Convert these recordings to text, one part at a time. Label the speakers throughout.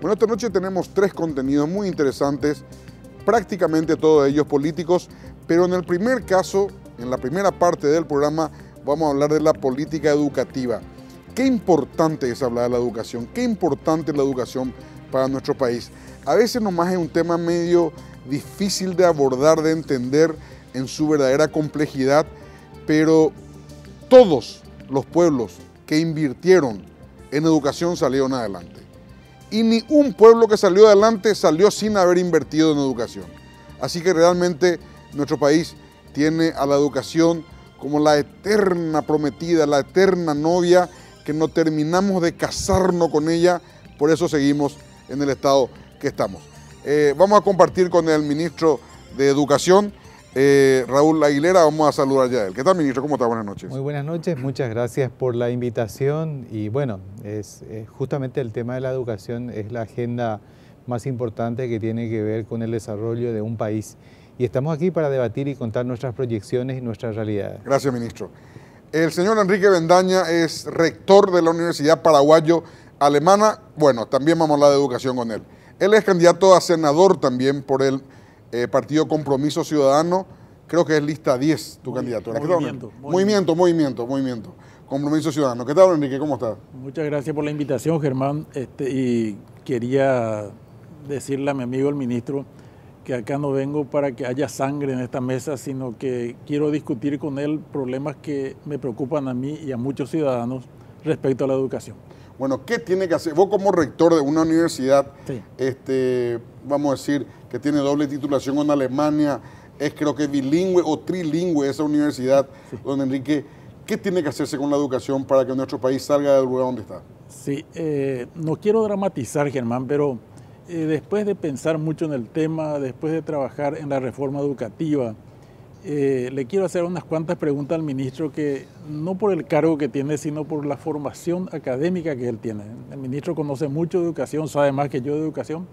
Speaker 1: Bueno, esta noche tenemos 3 contenidos muy interesantes, prácticamente todos ellos políticos, pero en el primer caso, en la primera parte del programa, vamos a hablar de la política educativa. Qué importante es hablar de la educación, qué importante es la educación para nuestro país. A veces nomás es un tema medio difícil de abordar, de entender en su verdadera complejidad, pero todos los pueblos que invirtieron en educación salieron adelante. Y ni un pueblo que salió adelante salió sin haber invertido en educación. Así que realmente nuestro país tiene a la educación como la eterna prometida, la eterna novia, que no terminamos de casarnos con ella, por eso seguimos en el estado que estamos. Vamos a compartir con el ministro de Educación, Raúl Aguilera, vamos a saludar ya a él. ¿Qué tal, ministro? ¿Cómo está? Buenas noches.
Speaker 2: Muy buenas noches, muchas gracias por la invitación y bueno, justamente el tema de la educación es la agenda más importante que tiene que ver con el desarrollo de un país y estamos aquí para debatir y contar nuestras proyecciones y nuestras realidades.
Speaker 1: Gracias, ministro. El señor Enrique Bendaña es rector de la Universidad Paraguayo Alemana. Bueno, también vamos a hablar de educación con él. Él es candidato a senador también por el Partido Compromiso Ciudadano. Creo que es lista 10 tu candidatura. Movimiento. Compromiso Ciudadano. ¿Qué tal, Enrique? ¿Cómo estás?
Speaker 3: Muchas gracias por la invitación, Germán. Y quería decirle a mi amigo el ministro que acá no vengo para que haya sangre en esta mesa, sino que quiero discutir con él problemas que me preocupan a mí y a muchos ciudadanos respecto a la educación.
Speaker 1: Bueno, ¿qué tiene que hacer? Vos como rector de una universidad,
Speaker 3: sí,
Speaker 1: vamos a decir, que tiene doble titulación en Alemania, es creo que bilingüe o trilingüe esa universidad, sí. Don Enrique, ¿qué tiene que hacerse con la educación para que nuestro país salga del lugar donde está?
Speaker 3: Sí, no quiero dramatizar, Germán, pero después de pensar mucho en el tema, después de trabajar en la reforma educativa, le quiero hacer unas cuantas preguntas al ministro, que no por el cargo que tiene, sino por la formación académica que él tiene. El ministro conoce mucho de educación, sabe más que yo de educación.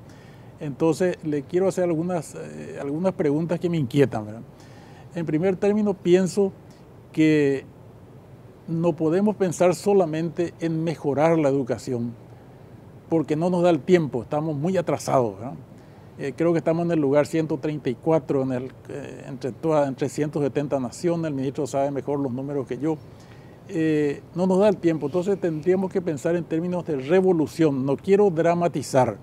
Speaker 3: Entonces, le quiero hacer algunas preguntas que me inquietan, ¿verdad? En primer término, pienso que no podemos pensar solamente en mejorar la educación, porque no nos da el tiempo, estamos muy atrasados, ¿verdad? Creo que estamos en el lugar 134 entre 170 naciones, el ministro sabe mejor los números que yo. No nos da el tiempo, entonces tendríamos que pensar en términos de revolución. No quiero dramatizar,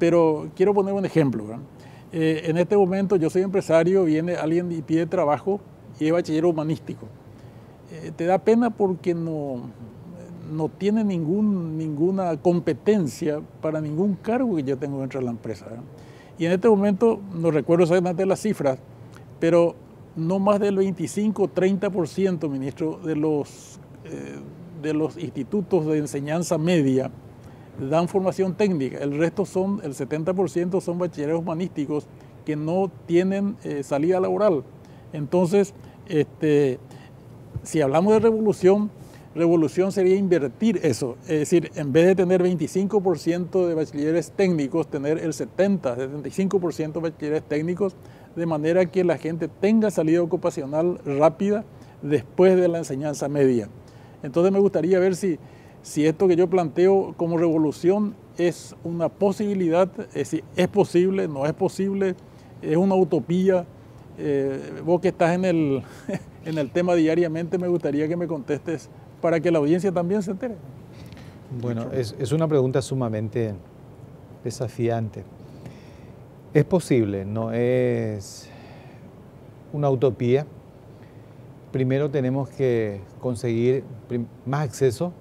Speaker 3: pero quiero poner un ejemplo, ¿verdad? En este momento yo soy empresario, viene alguien y pide trabajo y es bachiller humanístico. Te da pena porque no tiene ninguna competencia para ningún cargo que yo tengo dentro de la empresa, ¿verdad? Y en este momento, no recuerdo exactamente las cifras, pero no más del 25-30%, ministro, de los institutos de enseñanza media dan formación técnica. El resto el 70% son bachilleres humanísticos que no tienen salida laboral. Entonces, si hablamos de revolución sería invertir eso, es decir, en vez de tener 25% de bachilleres técnicos, tener el 75% de bachilleres técnicos, de manera que la gente tenga salida ocupacional rápida después de la enseñanza media. Entonces me gustaría ver si esto que yo planteo como revolución es una posibilidad, es decir, es posible, no es posible, es una utopía. Vos que estás en el tema diariamente, me gustaría que me contestes para que la audiencia también se entere.
Speaker 2: Bueno, es una pregunta sumamente desafiante. Es posible, no es una utopía. Primero tenemos que conseguir más acceso.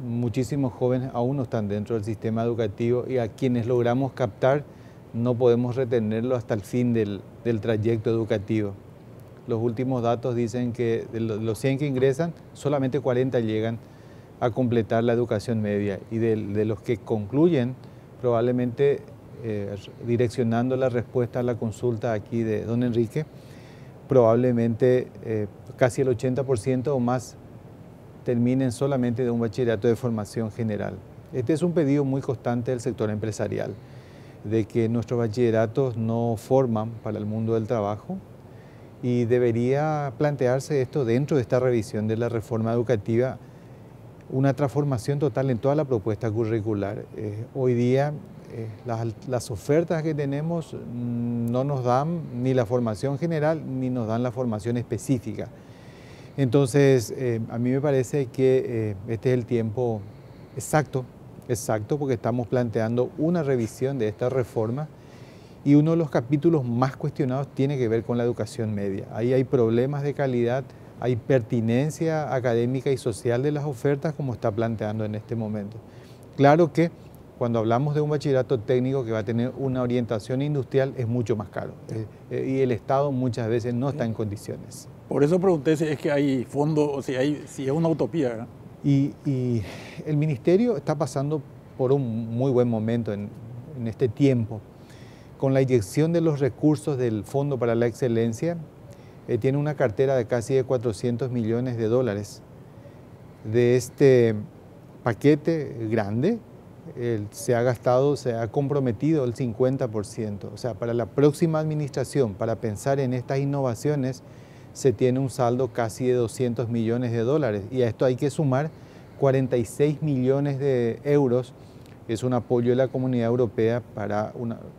Speaker 2: Muchísimos jóvenes aún no están dentro del sistema educativo y a quienes logramos captar no podemos retenerlo hasta el fin del trayecto educativo. Los últimos datos dicen que de los 100 que ingresan, solamente 40 llegan a completar la educación media y de los que concluyen, probablemente direccionando la respuesta a la consulta aquí de don Enrique, probablemente casi el 80% o más terminen solamente de un bachillerato de formación general. Este es un pedido muy constante del sector empresarial, de que nuestros bachilleratos no forman para el mundo del trabajo, y debería plantearse esto dentro de esta revisión de la reforma educativa una transformación total en toda la propuesta curricular. Hoy día las ofertas que tenemos no nos dan ni la formación general ni nos dan la formación específica. Entonces, a mí me parece que este es el tiempo exacto, porque estamos planteando una revisión de esta reforma y uno de los capítulos más cuestionados tiene que ver con la educación media. Ahí hay problemas de calidad, hay pertinencia académica y social de las ofertas como está planteando en este momento. Claro que cuando hablamos de un bachillerato técnico que va a tener una orientación industrial es mucho más caro y el Estado muchas veces no está en condiciones.
Speaker 3: Por eso pregunté si es que hay fondos o si es una utopía, ¿verdad?
Speaker 2: Y el Ministerio está pasando por un muy buen momento en este tiempo. Con la inyección de los recursos del Fondo para la Excelencia, tiene una cartera de casi de $400 millones. De este paquete grande, se ha comprometido el 50%. O sea, para la próxima administración, para pensar en estas innovaciones, se tiene un saldo casi de $200 millones. Y a esto hay que sumar 46 millones de euros. Es un apoyo de la Comunidad Europea para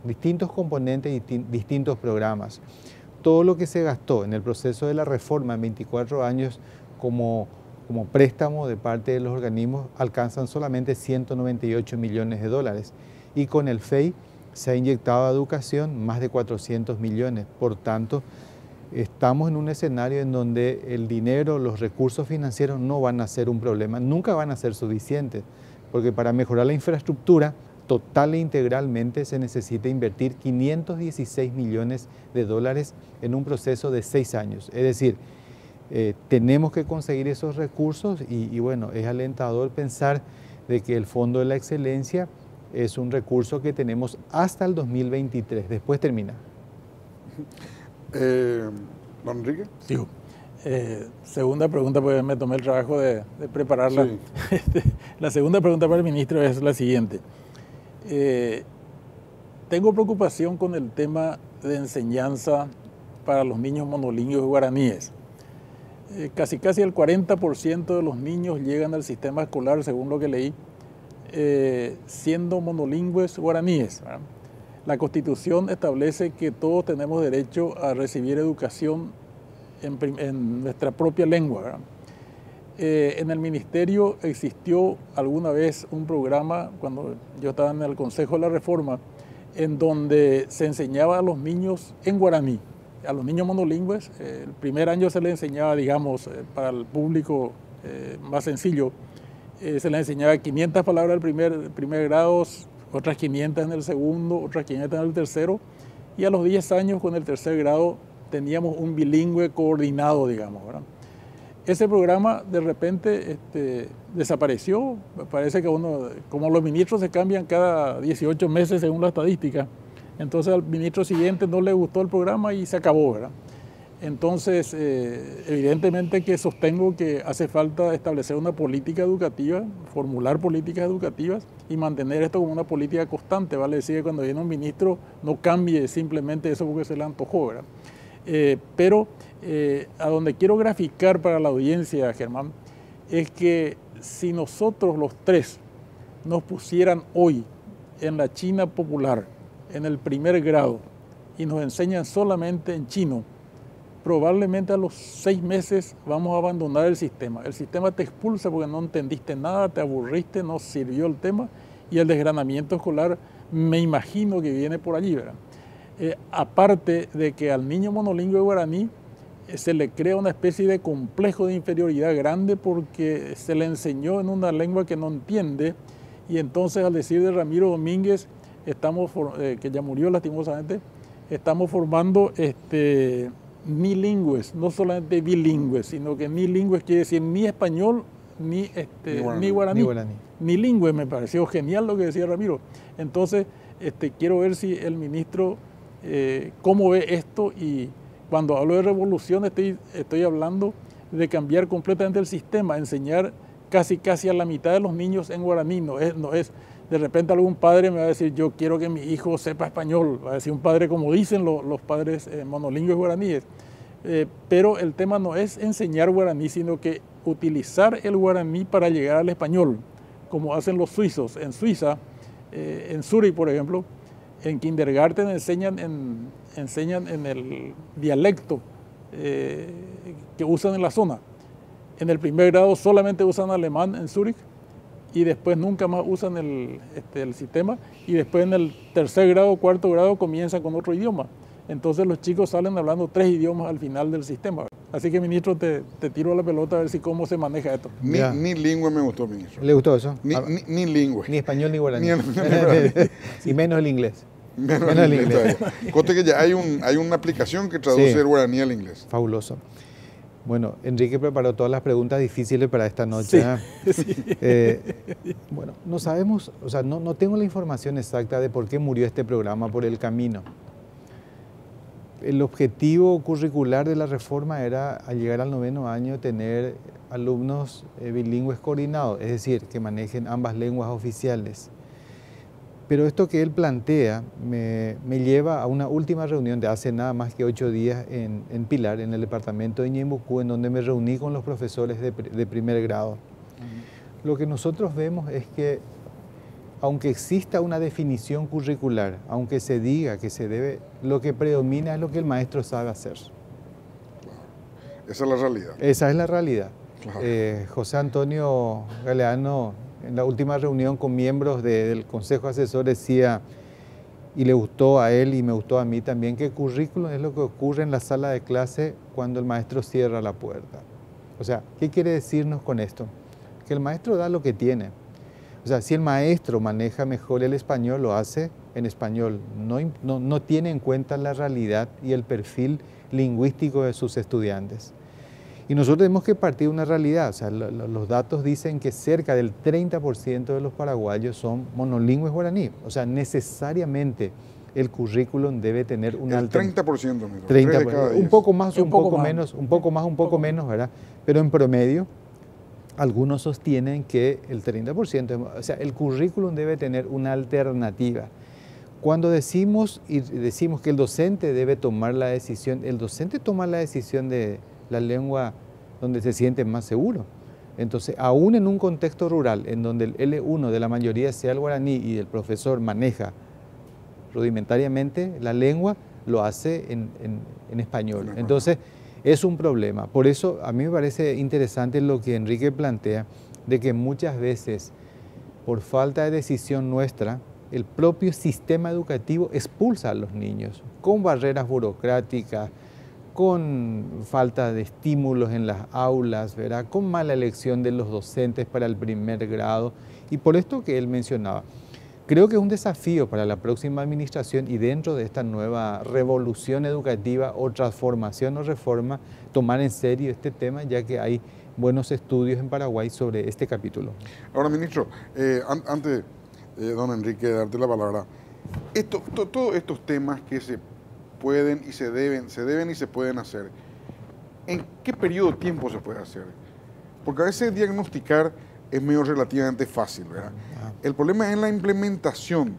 Speaker 2: distintos componentes y distintos programas. Todo lo que se gastó en el proceso de la reforma en 24 años como préstamo de parte de los organismos alcanzan solamente $198 millones. Y con el FEI se ha inyectado a educación más de 400 millones. Por tanto, estamos en un escenario en donde el dinero, los recursos financieros no van a ser un problema, nunca van a ser suficientes, porque para mejorar la infraestructura total e integralmente se necesita invertir $516 millones en un proceso de 6 años. Es decir, tenemos que conseguir esos recursos y bueno, es alentador pensar de que el Fondo de la Excelencia es un recurso que tenemos hasta el 2023, después termina.
Speaker 1: ¿Don Enrique?
Speaker 3: Sí. Segunda pregunta, porque me tomé el trabajo de prepararla. Sí. La segunda pregunta para el ministro es la siguiente. Tengo preocupación con el tema de enseñanza para los niños monolingües guaraníes. Casi el 40% de los niños llegan al sistema escolar, según lo que leí, siendo monolingües guaraníes, ¿verdad? La Constitución establece que todos tenemos derecho a recibir educación en nuestra propia lengua, ¿verdad? En el Ministerio existió alguna vez un programa, cuando yo estaba en el Consejo de la Reforma, en donde se enseñaba a los niños en guaraní, a los niños monolingües. El primer año se les enseñaba, digamos, para el público más sencillo, se les enseñaba 500 palabras del primer grado, otras 500 en el segundo, otras 500 en el tercero, y a los 10 años con el tercer grado teníamos un bilingüe coordinado, digamos, ¿verdad? Ese programa de repente desapareció. Me parece que como los ministros se cambian cada 18 meses según la estadística, entonces al ministro siguiente no le gustó el programa y se acabó, ¿verdad? Entonces, evidentemente que sostengo que hace falta establecer una política educativa, formular políticas educativas y mantener esto como una política constante, vale decir que cuando viene un ministro no cambie simplemente eso porque se le antojó, ¿verdad? Pero a donde quiero graficar para la audiencia, Germán, es que si nosotros los tres nos pusieran hoy en la China popular, en el primer grado, y nos enseñan solamente en chino, probablemente a los 6 meses vamos a abandonar el sistema. El sistema te expulsa porque no entendiste nada, te aburriste, no sirvió el tema, y el desgranamiento escolar me imagino que viene por allí, ¿verdad? Aparte de que al niño monolingüe guaraní se le crea una especie de complejo de inferioridad grande porque se le enseñó en una lengua que no entiende, y entonces, al decir de Ramiro Domínguez, que ya murió lastimosamente, estamos formando nilingües, no solamente bilingües, sino que nilingües quiere decir ni español ni guaraní. Nilingüe, me pareció genial lo que decía Ramiro. Entonces, quiero ver si el ministro cómo ve esto, y cuando hablo de revolución estoy hablando de cambiar completamente el sistema, enseñar casi a la mitad de los niños en guaraní. No es de repente algún padre me va a decir, yo quiero que mi hijo sepa español, va a decir un padre como dicen los padres monolingües guaraníes. Pero el tema no es enseñar guaraní, sino que utilizar el guaraní para llegar al español, como hacen los suizos. En Suiza, en Zurich, por ejemplo, en kindergarten enseñan en el dialecto que usan en la zona. En el primer grado solamente usan alemán en Zurich y después nunca más usan el sistema, y después en el tercer grado, cuarto grado comienzan con otro idioma. Entonces los chicos salen hablando 3 idiomas al final del sistema. Así que, ministro, te tiro la pelota a ver si cómo se maneja esto.
Speaker 1: Ni lingüe me gustó, ministro.
Speaker 2: ¿Le gustó eso?
Speaker 1: Ni lingüe.
Speaker 2: Ni español ni guaraní.
Speaker 1: Ni
Speaker 2: y menos el inglés.
Speaker 1: Menos el inglés. Conste que ya hay una aplicación que traduce el guaraní al inglés.
Speaker 2: Fabuloso. Bueno, Enrique preparó todas las preguntas difíciles para esta noche.
Speaker 3: Sí.
Speaker 2: Bueno, no sabemos, o sea, no tengo la información exacta de por qué murió este programa por el camino. El objetivo curricular de la reforma era, al llegar al 9º año, tener alumnos bilingües coordinados, es decir, que manejen ambas lenguas oficiales. Pero esto que él plantea me lleva a una última reunión de hace nada más que 8 días en Pilar, en el departamento de Ñembucú, en donde me reuní con los profesores de primer grado. Lo que nosotros vemos es que, aunque exista una definición curricular, aunque se diga que se debe, lo que predomina es lo que el maestro sabe hacer.
Speaker 1: Claro. Esa es la realidad.
Speaker 2: Esa es la realidad.
Speaker 1: Claro.
Speaker 2: José Antonio Galeano, en la última reunión con miembros del Consejo Asesor, decía, y le gustó a él y me gustó a mí también, que el currículum es lo que ocurre en la sala de clase cuando el maestro cierra la puerta. O sea, ¿qué quiere decirnos con esto? Que el maestro da lo que tiene. O sea, si el maestro maneja mejor el español, lo hace en español. No tiene en cuenta la realidad y el perfil lingüístico de sus estudiantes. Y nosotros tenemos que partir de una realidad. O sea, los datos dicen que cerca del 30% de los paraguayos son monolingües guaraní. O sea, necesariamente el currículum debe tener una
Speaker 1: alta... El 30%,
Speaker 2: 30%, un poco más, un poco menos, un poco más, un poco menos, ¿verdad? Pero en promedio, algunos sostienen que el 30%, o sea, el currículum debe tener una alternativa. Cuando decimos que el docente debe tomar la decisión, el docente toma la decisión de la lengua donde se siente más seguro. Entonces, aún en un contexto rural, en donde el L1 de la mayoría sea el guaraní y el profesor maneja rudimentariamente la lengua, lo hace en español. Entonces, es un problema. Por eso, a mí me parece interesante lo que Enrique plantea, de que muchas veces, por falta de decisión nuestra, el propio sistema educativo expulsa a los niños, con barreras burocráticas, con falta de estímulos en las aulas, ¿verdad? Con mala elección de los docentes para el primer grado. Y por esto que él mencionaba, creo que es un desafío para la próxima administración y dentro de esta nueva revolución educativa o transformación o reforma, tomar en serio este tema, ya que hay buenos estudios en Paraguay sobre este capítulo.
Speaker 1: Ahora, ministro, antes, don Enrique, de darte la palabra, todos estos temas que se pueden y se deben y se pueden hacer, ¿en qué periodo de tiempo se puede hacer? Porque a veces diagnosticar es medio relativamente fácil, ¿verdad? El problema es en la implementación,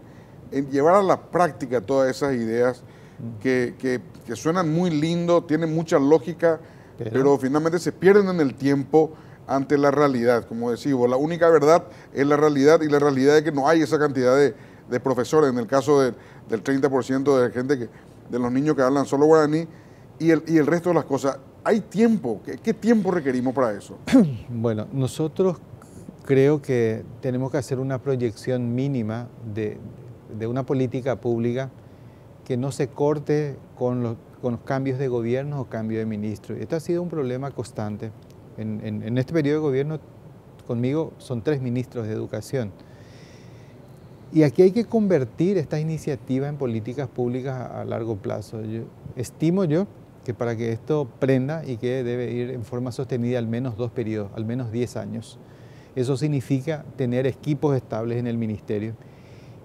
Speaker 1: en llevar a la práctica todas esas ideas que suenan muy lindo, tienen mucha lógica, pero finalmente se pierden en el tiempo ante la realidad. Como decimos, la única verdad es la realidad, y la realidad es que no hay esa cantidad de profesores, en el caso del 30% de gente de los niños que hablan solo guaraní, y el resto de las cosas. ¿Hay tiempo? ¿Qué tiempo requerimos para eso?
Speaker 2: Bueno, nosotros creo que tenemos que hacer una proyección mínima de una política pública que no se corte con los cambios de gobierno o cambios de ministros. Esto ha sido un problema constante. En este periodo de gobierno, conmigo son 3 ministros de educación. Y aquí hay que convertir esta iniciativa en políticas públicas a largo plazo. Estimo que para que esto prenda y que debe ir en forma sostenida al menos 2 periodos, al menos 10 años. Eso significa tener equipos estables en el ministerio.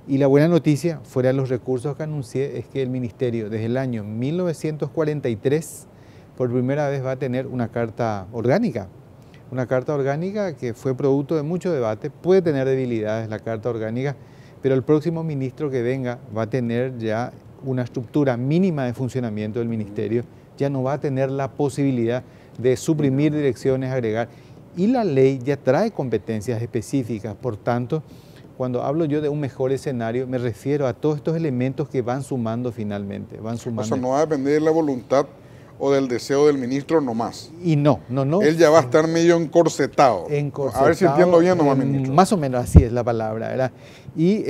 Speaker 2: Y la buena noticia, fuera de los recursos que anuncié, es que el ministerio desde el año 1943 por primera vez va a tener una carta orgánica. Una carta orgánica que fue producto de mucho debate, puede tener debilidades la carta orgánica, pero el próximo ministro que venga va a tener ya una estructura mínima de funcionamiento del ministerio, ya no va a tener la posibilidad de suprimir direcciones, agregar. y la ley ya trae competencias específicas. Por tanto, cuando hablo yo de un mejor escenario, me refiero a todos estos elementos que van sumando finalmente. Van sumando.
Speaker 1: O sea, no va a depender de la voluntad o del deseo del ministro nomás.
Speaker 2: Y no.
Speaker 1: Él ya va a estar medio encorsetado. A ver si entiendo bien nomás, ministro.
Speaker 2: Más o menos así es la palabra, ¿verdad? Y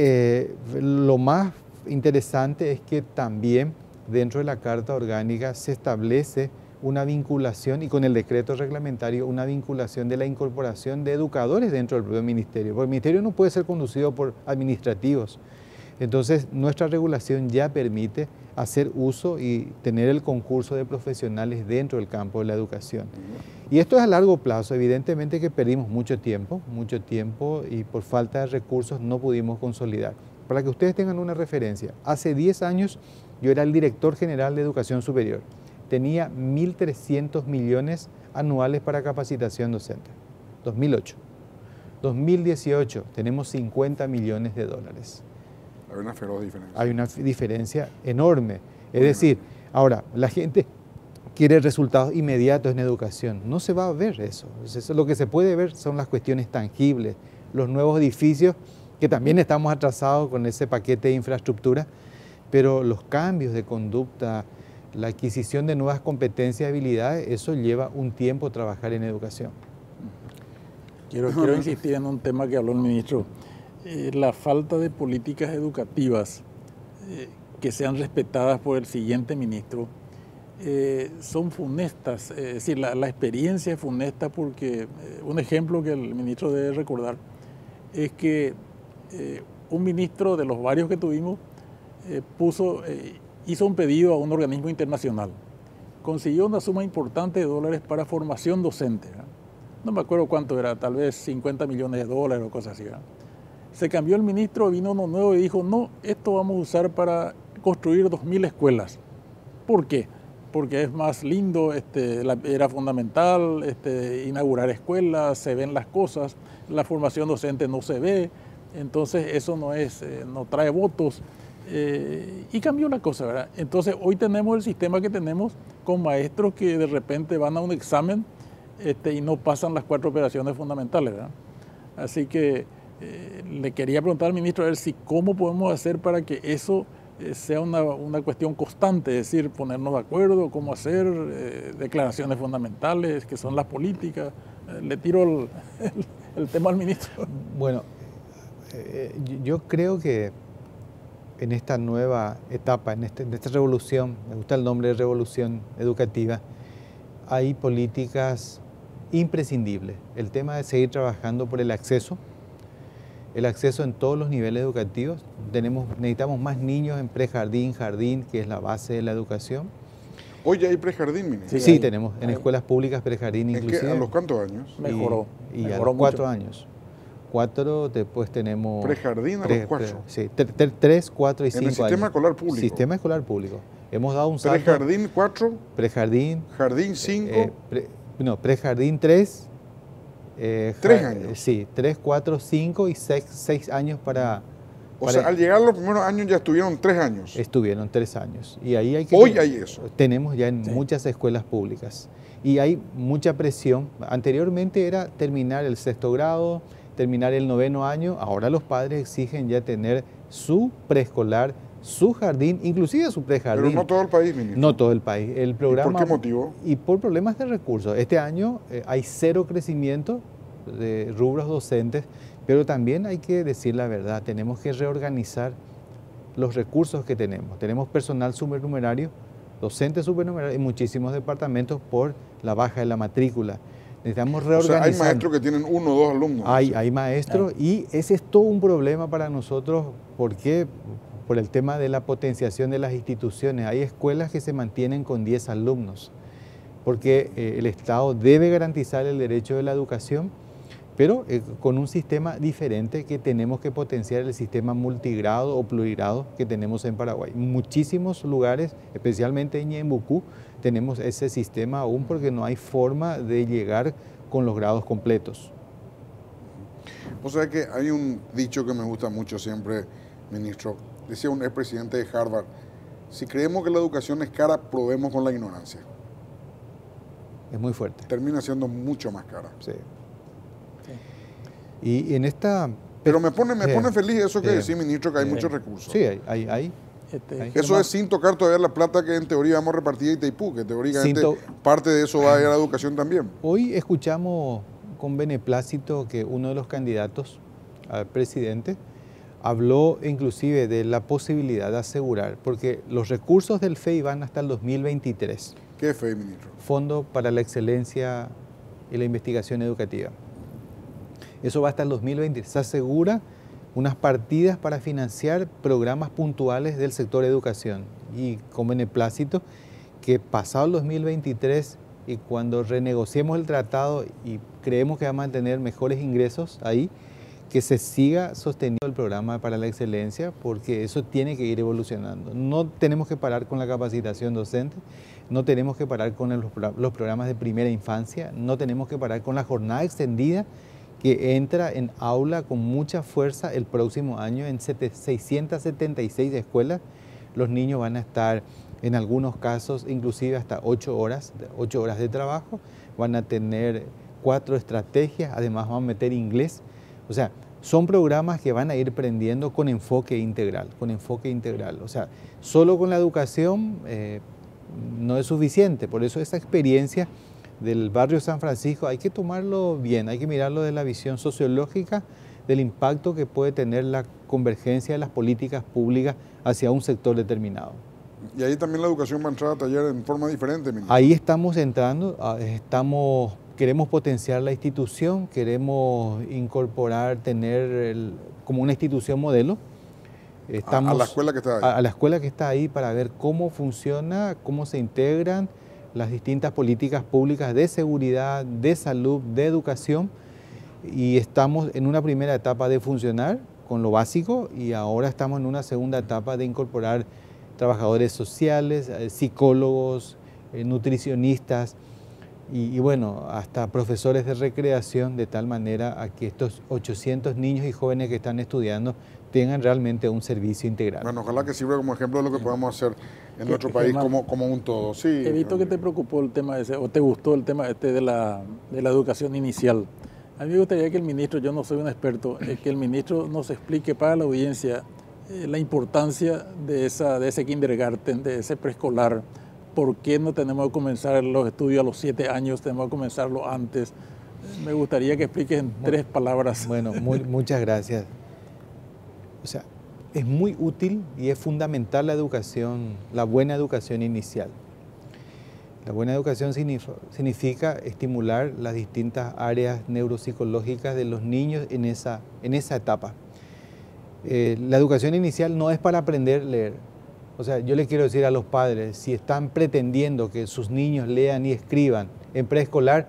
Speaker 2: lo más interesante es que también dentro de la Carta Orgánica se establece una vinculación, y con el decreto reglamentario, una vinculación de la incorporación de educadores dentro del propio ministerio. Porque el ministerio no puede ser conducido por administrativos. Entonces, nuestra regulación ya permite hacer uso y tener el concurso de profesionales dentro del campo de la educación. Y esto es a largo plazo. Evidentemente que perdimos mucho tiempo y por falta de recursos no pudimos consolidar. Para que ustedes tengan una referencia, hace 10 años yo era el director general de Educación Superior. Tenía 1.300 millones anuales para capacitación docente. 2008. 2018 tenemos 50 millones de dólares.
Speaker 1: Hay una feroz diferencia.
Speaker 2: Hay una diferencia enorme. Es decir, ahora, la gente quiere resultados inmediatos en educación. No se va a ver eso. Lo que se puede ver son las cuestiones tangibles, los nuevos edificios, que también estamos atrasados con ese paquete de infraestructura, pero los cambios de conducta, la adquisición de nuevas competencias y habilidades, eso lleva un tiempo trabajar en educación.
Speaker 3: Quiero insistir en un tema que habló el ministro. La falta de políticas educativas que sean respetadas por el siguiente ministro son funestas. Es decir, la experiencia es funesta porque un ejemplo que el ministro debe recordar es que un ministro de los varios que tuvimos hizo un pedido a un organismo internacional. Consiguió una suma importante de dólares para formación docente. No me acuerdo cuánto era, tal vez 50 millones de dólares o cosas así. Se cambió el ministro, vino uno nuevo y dijo, no, esto vamos a usar para construir 2.000 escuelas. ¿Por qué? Porque es más lindo, era fundamental inaugurar escuelas, se ven las cosas, la formación docente no se ve, entonces eso no trae votos. Y cambió la cosa, ¿verdad? Entonces hoy tenemos el sistema que tenemos con maestros que de repente van a un examen y no pasan las 4 operaciones fundamentales, ¿verdad? Así que le quería preguntar al ministro a ver si cómo podemos hacer para que eso sea una cuestión constante, es decir, ponernos de acuerdo, cómo hacer declaraciones fundamentales, que son las políticas. Le tiro el tema al ministro.
Speaker 2: Bueno, yo creo que en esta nueva etapa, en esta revolución, me gusta el nombre de revolución educativa, hay políticas imprescindibles. El tema de seguir trabajando por el acceso en todos los niveles educativos. Necesitamos más niños en prejardín, jardín, que es la base de la educación.
Speaker 1: Hoy ya hay prejardín, ministro.
Speaker 2: Sí, tenemos en escuelas públicas prejardín inclusive.
Speaker 1: ¿A los cuántos años?
Speaker 3: Mejoró
Speaker 2: a los 4 años. 4, después tenemos...
Speaker 1: Prejardín a los 4.
Speaker 2: Sí, 3, 4 y 5 años.
Speaker 1: En el sistema escolar público.
Speaker 2: Sistema escolar público. Hemos dado un salto.
Speaker 1: Prejardín 4.
Speaker 2: Prejardín.
Speaker 1: Jardín 5.
Speaker 2: Prejardín 3.
Speaker 1: 3 años.
Speaker 2: Sí, 3, 4, 5 y 6 años para...
Speaker 1: O sea, al llegar a los primeros años ya estuvieron 3 años.
Speaker 2: Estuvieron 3 años. Y ahí hay que...
Speaker 1: Hoy hay eso.
Speaker 2: Tenemos ya en muchas escuelas públicas. Y hay mucha presión. Anteriormente era terminar el 6º grado, terminar el 9º año. Ahora los padres exigen ya tener su preescolar, su jardín, inclusive su prejardín.
Speaker 1: Pero no todo el país, ministro.
Speaker 2: No todo el país. El programa,
Speaker 1: ¿Y por qué motivo?
Speaker 2: Y por problemas de recursos. Este año hay 0 crecimiento de rubros docentes, pero también hay que decir la verdad, tenemos que reorganizar los recursos que tenemos. Tenemos personal supernumerario, docentes supernumerario en muchísimos departamentos por la baja de la matrícula. Necesitamos reorganizar.
Speaker 1: O sea, hay maestros que tienen 1 o 2 alumnos.
Speaker 2: Hay maestros y ese es todo un problema para nosotros. ¿Por qué? Por el tema de la potenciación de las instituciones. Hay escuelas que se mantienen con 10 alumnos, porque el Estado debe garantizar el derecho de la educación, pero con un sistema diferente que tenemos que potenciar, el sistema multigrado o plurigrado que tenemos en Paraguay. En muchísimos lugares, especialmente en Ñembucú, tenemos ese sistema aún porque no hay forma de llegar con los grados completos.
Speaker 1: O sea que hay un dicho que me gusta mucho siempre, ministro. Decía un expresidente de Harvard, si creemos que la educación es cara, probemos con la ignorancia.
Speaker 2: Es muy fuerte.
Speaker 1: Termina siendo mucho más cara.
Speaker 2: Sí. Y en esta...
Speaker 1: Pero me pone feliz eso que decís, ministro, que hay muchos recursos.
Speaker 2: Sí, hay.
Speaker 1: Eso es sin tocar todavía la plata que en teoría vamos a repartir de Itaipú, que teóricamente parte de eso va a ir a la educación también.
Speaker 2: Hoy escuchamos con beneplácito que uno de los candidatos al presidente habló inclusive de la posibilidad de asegurar, porque los recursos del FEI van hasta el 2023.
Speaker 1: ¿Qué FEI, ministro?
Speaker 2: Fondo para la Excelencia y la Investigación Educativa. Eso va hasta el 2020. Se asegura unas partidas para financiar programas puntuales del sector educación. Y con beneplácito que pasado el 2023 y cuando renegociemos el tratado y creemos que va a mantener mejores ingresos ahí, que se siga sosteniendo el programa para la excelencia, porque eso tiene que ir evolucionando. No tenemos que parar con la capacitación docente, no tenemos que parar con los programas de primera infancia, no tenemos que parar con la jornada extendida que entra en aula con mucha fuerza el próximo año en 676 escuelas. Los niños van a estar, en algunos casos, inclusive hasta 8 horas de trabajo, van a tener 4 estrategias, además van a meter inglés. O sea, son programas que van a ir prendiendo con enfoque integral, O sea, solo con la educación no es suficiente, por eso esa experiencia del barrio San Francisco hay que tomarlo bien, hay que mirarlo de la visión sociológica del impacto que puede tener la convergencia de las políticas públicas hacia un sector determinado.
Speaker 1: Y ahí también la educación va a entrar a tallar en forma diferente, ministro.
Speaker 2: Ahí estamos entrando, queremos potenciar la institución, queremos incorporar, como una institución modelo.
Speaker 1: A la escuela que está ahí.
Speaker 2: A la escuela que está ahí para ver cómo funciona, cómo se integran las distintas políticas públicas de seguridad, de salud, de educación. Y estamos en una primera etapa de funcionar con lo básico y ahora estamos en una segunda etapa de incorporar trabajadores sociales, psicólogos, nutricionistas y bueno, hasta profesores de recreación, de tal manera a que estos 800 niños y jóvenes que están estudiando tengan realmente un servicio integral.
Speaker 1: Bueno, ojalá que sirva como ejemplo de lo que podamos hacer en nuestro país como un todo. Sí,
Speaker 3: he visto que te preocupó el tema ese, o te gustó el tema de la educación inicial. A mí me gustaría que el ministro, yo no soy un experto, que el ministro nos explique para la audiencia la importancia de ese kindergarten, de ese preescolar. ¿Por qué no tenemos que comenzar los estudios a los 7 años? Tenemos que comenzarlo antes. Me gustaría que expliques en 3 palabras.
Speaker 2: Bueno, muchas gracias. O sea, es muy útil y es fundamental la educación, la buena educación inicial. La buena educación significa estimular las distintas áreas neuropsicológicas de los niños en esa etapa. La educación inicial no es para aprender a leer. O sea, yo le quiero decir a los padres, si están pretendiendo que sus niños lean y escriban en preescolar,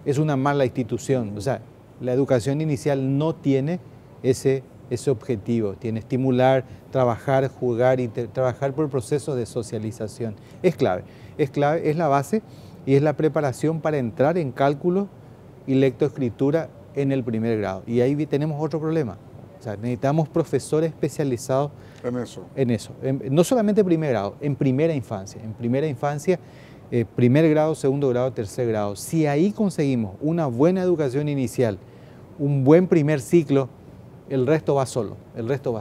Speaker 2: es una mala institución. O sea, la educación inicial no tiene ese objetivo, tiene estimular, trabajar, jugar y trabajar por el proceso de socialización. Es clave, es la base y es la preparación para entrar en cálculo y lectoescritura en el primer grado. Y ahí tenemos otro problema. O sea, necesitamos profesores especializados en eso. No solamente en primer grado, en primera infancia. En primera infancia, primer grado, segundo grado, tercer grado. Si ahí conseguimos una buena educación inicial, un buen primer ciclo, el resto va solo. El resto,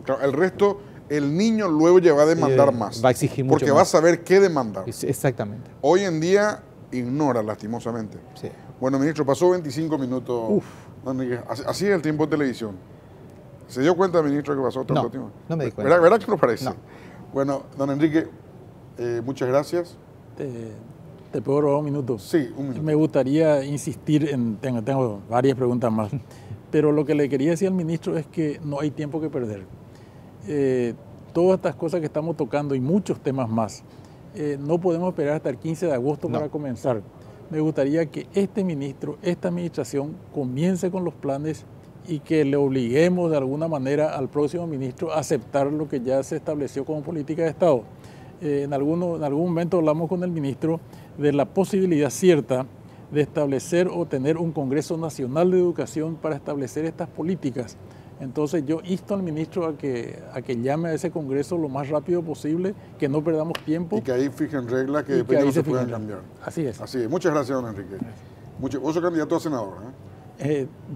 Speaker 1: claro. El resto, el niño luego ya va a demandar más.
Speaker 2: Va a exigir mucho
Speaker 1: porque
Speaker 2: más.
Speaker 1: Va a saber qué demandar.
Speaker 2: Exactamente.
Speaker 1: Hoy en día ignora, lastimosamente.
Speaker 2: Sí.
Speaker 1: Bueno, ministro, pasó 25 minutos.
Speaker 2: Uf.
Speaker 1: Así es el tiempo de televisión. ¿Se dio cuenta, ministro, que pasó tanto tiempo?
Speaker 2: No me di cuenta.
Speaker 1: ¿Verdad que no parece?
Speaker 2: No.
Speaker 1: Bueno, don Enrique, muchas gracias.
Speaker 3: ¿Te puedo robar un minuto?
Speaker 1: Sí, un minuto.
Speaker 3: Me gustaría insistir tengo varias preguntas más, pero lo que le quería decir al ministro es que no hay tiempo que perder. Todas estas cosas que estamos tocando y muchos temas más, no podemos esperar hasta el 15 de agosto para comenzar. Me gustaría que este ministro, esta administración, comience con los planes y que le obliguemos de alguna manera al próximo ministro a aceptar lo que ya se estableció como política de Estado. En algún momento hablamos con el ministro de la posibilidad cierta de establecer o tener un Congreso Nacional de Educación para establecer estas políticas. Entonces yo insto al ministro a que llame a ese Congreso lo más rápido posible, que no perdamos tiempo.
Speaker 1: Y que ahí fijen reglas que después no se puedan cambiar.
Speaker 3: Así es.
Speaker 1: Así es. Muchas gracias, don Enrique. Vos sos candidato a senador, ¿eh?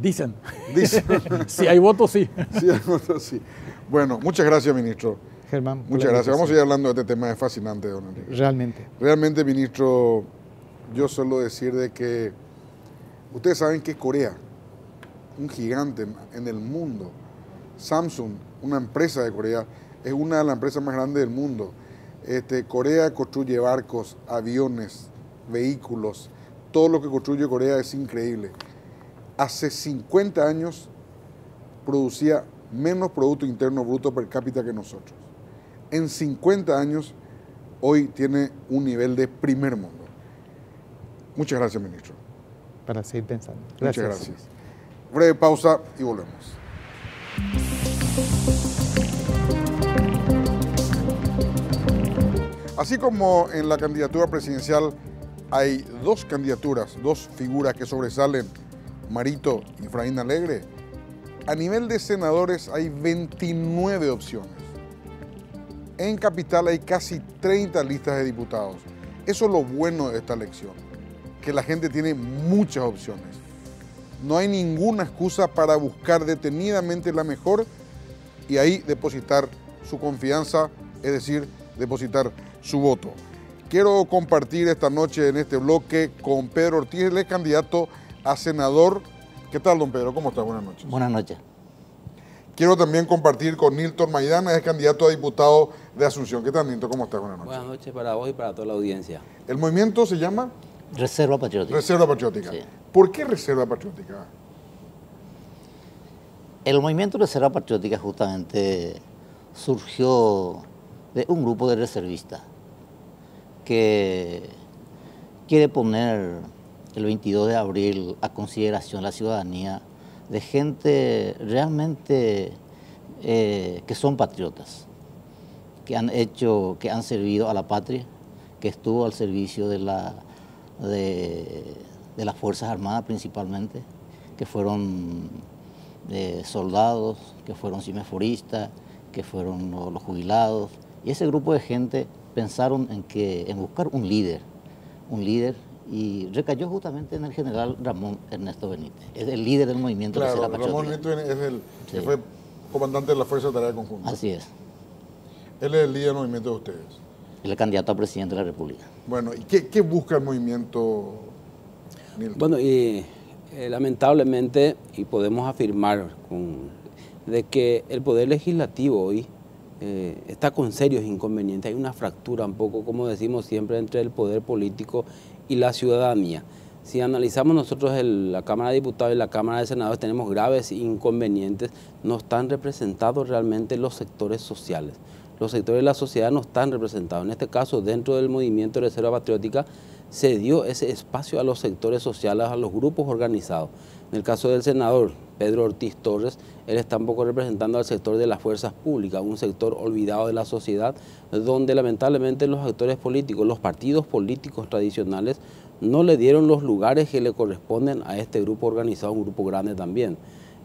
Speaker 3: Dicen.
Speaker 1: Dice.
Speaker 3: Si hay votos, sí.
Speaker 1: Sí, hay votos, sí. Bueno, muchas gracias, ministro.
Speaker 2: Germán,
Speaker 1: Muchas gracias. Vamos a ir hablando de este tema, es fascinante, don Enrique.
Speaker 2: Realmente.
Speaker 1: Realmente, ministro, yo suelo decir de que ustedes saben que Corea, un gigante en el mundo, Samsung, una empresa de Corea, es una de las empresas más grandes del mundo. Corea construye barcos, aviones, vehículos, todo lo que construye Corea es increíble. Hace 50 años producía menos Producto Interno Bruto per cápita que nosotros. En 50 años, hoy tiene un nivel de primer mundo. Muchas gracias, ministro.
Speaker 2: Para seguir pensando.
Speaker 1: Muchas gracias. Breve pausa y volvemos. Así como en la candidatura presidencial hay dos candidaturas, dos figuras que sobresalen, Marito y Efraín Alegre, a nivel de senadores hay 29 opciones. En Capital hay casi 30 listas de diputados. Eso es lo bueno de esta elección, que la gente tiene muchas opciones. No hay ninguna excusa para buscar detenidamente la mejor y ahí depositar su confianza, es decir, depositar su voto. Quiero compartir esta noche en este bloque con Pedro Ortiz, él es candidato a senador. ¿Qué tal, don Pedro? ¿Cómo está? Buenas noches.
Speaker 4: Buenas noches.
Speaker 1: Quiero también compartir con Nilton Maidana, es candidato a diputado de Asunción. ¿Qué tal, Nilton? ¿Cómo estás? Buenas noches.
Speaker 4: Buenas noches para vos y para toda la audiencia.
Speaker 1: ¿El movimiento se llama?
Speaker 4: Reserva Patriótica.
Speaker 1: Reserva Patriótica.
Speaker 4: Sí.
Speaker 1: ¿Por qué Reserva Patriótica?
Speaker 4: El movimiento Reserva Patriótica justamente surgió de un grupo de reservistas que quiere poner el 22 de abril a consideración la ciudadanía de gente realmente que son patriotas, que han servido a la patria, que estuvo al servicio de las Fuerzas Armadas principalmente, que fueron soldados, que fueron cimeforistas, que fueron los jubilados. Y ese grupo de gente pensaron en buscar un líder, y recayó justamente en el general Ramón Ernesto Benítez. Es el líder del movimiento
Speaker 1: Claro,
Speaker 4: Reserva Patriótica.
Speaker 1: Ramón Benítez es el
Speaker 4: Sí.
Speaker 1: que fue comandante de la Fuerza de Tarea Conjunta.
Speaker 4: Así es.
Speaker 1: Él es el líder del movimiento de ustedes.
Speaker 4: El candidato a presidente de la República.
Speaker 1: Bueno, ¿y qué busca el movimiento, Nilton?
Speaker 5: Bueno, y lamentablemente, y podemos afirmar de que el Poder Legislativo hoy está con serios inconvenientes. Hay una fractura un poco, como decimos siempre, entre el poder político y la ciudadanía. Si analizamos nosotros la Cámara de Diputados y la Cámara de Senadores, tenemos graves inconvenientes. No están representados realmente los sectores sociales. Los sectores de la sociedad no están representados. En este caso, dentro del movimiento de Reserva Patriótica, se dio ese espacio a los sectores sociales, a los grupos organizados. En el caso del senador Pedro Ortiz Torres, él está un poco representando al sector de las fuerzas públicas, un sector olvidado de la sociedad, donde lamentablemente los actores políticos, los partidos políticos tradicionales, no le dieron los lugares que le corresponden a este grupo organizado, un grupo grande también.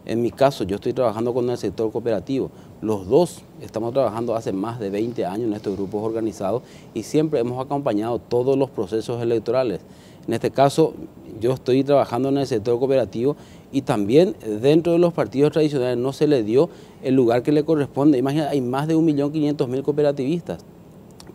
Speaker 5: En mi caso, yo estoy trabajando con el sector cooperativo. Los dos estamos trabajando hace más de 20 años en estos grupos organizados y siempre hemos acompañado todos los procesos electorales. En este caso, yo estoy trabajando en el sector cooperativo y también dentro de los partidos tradicionales no se le dio el lugar que le corresponde. Imagina, hay más de 1.500.000 cooperativistas.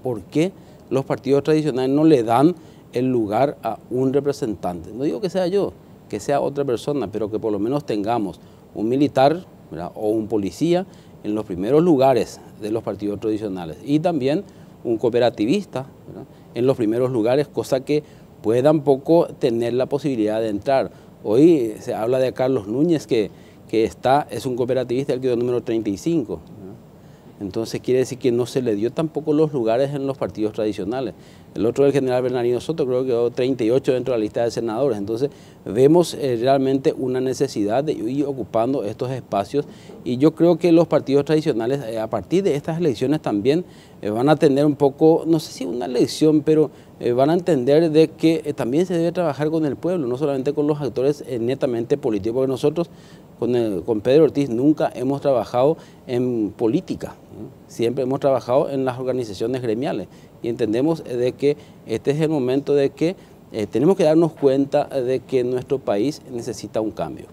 Speaker 5: ¿Por qué los partidos tradicionales no le dan el lugar a un representante? No digo que sea yo, que sea otra persona, pero que por lo menos tengamos un militar, ¿verdad?, o un policía en los primeros lugares de los partidos tradicionales y también un cooperativista, ¿verdad?, en los primeros lugares, cosa que pueda un poco tener la posibilidad de entrar. Hoy se habla de Carlos Núñez que es un cooperativista, él quedó número 35, ¿verdad? Entonces quiere decir que no se le dio tampoco los lugares en los partidos tradicionales. El otro, el general Bernardino Soto, creo que quedó 38 dentro de la lista de senadores. Entonces vemos realmente una necesidad de ir ocupando estos espacios y yo creo que los partidos tradicionales a partir de estas elecciones también van a tener un poco, no sé si una lección, pero van a entender de que también se debe trabajar con el pueblo, no solamente con los actores netamente políticos, porque nosotros con Pedro Ortiz nunca hemos trabajado en política, ¿no? Siempre hemos trabajado en las organizaciones gremiales y entendemos de que este es el momento de que tenemos que darnos cuenta de que nuestro país necesita un cambio.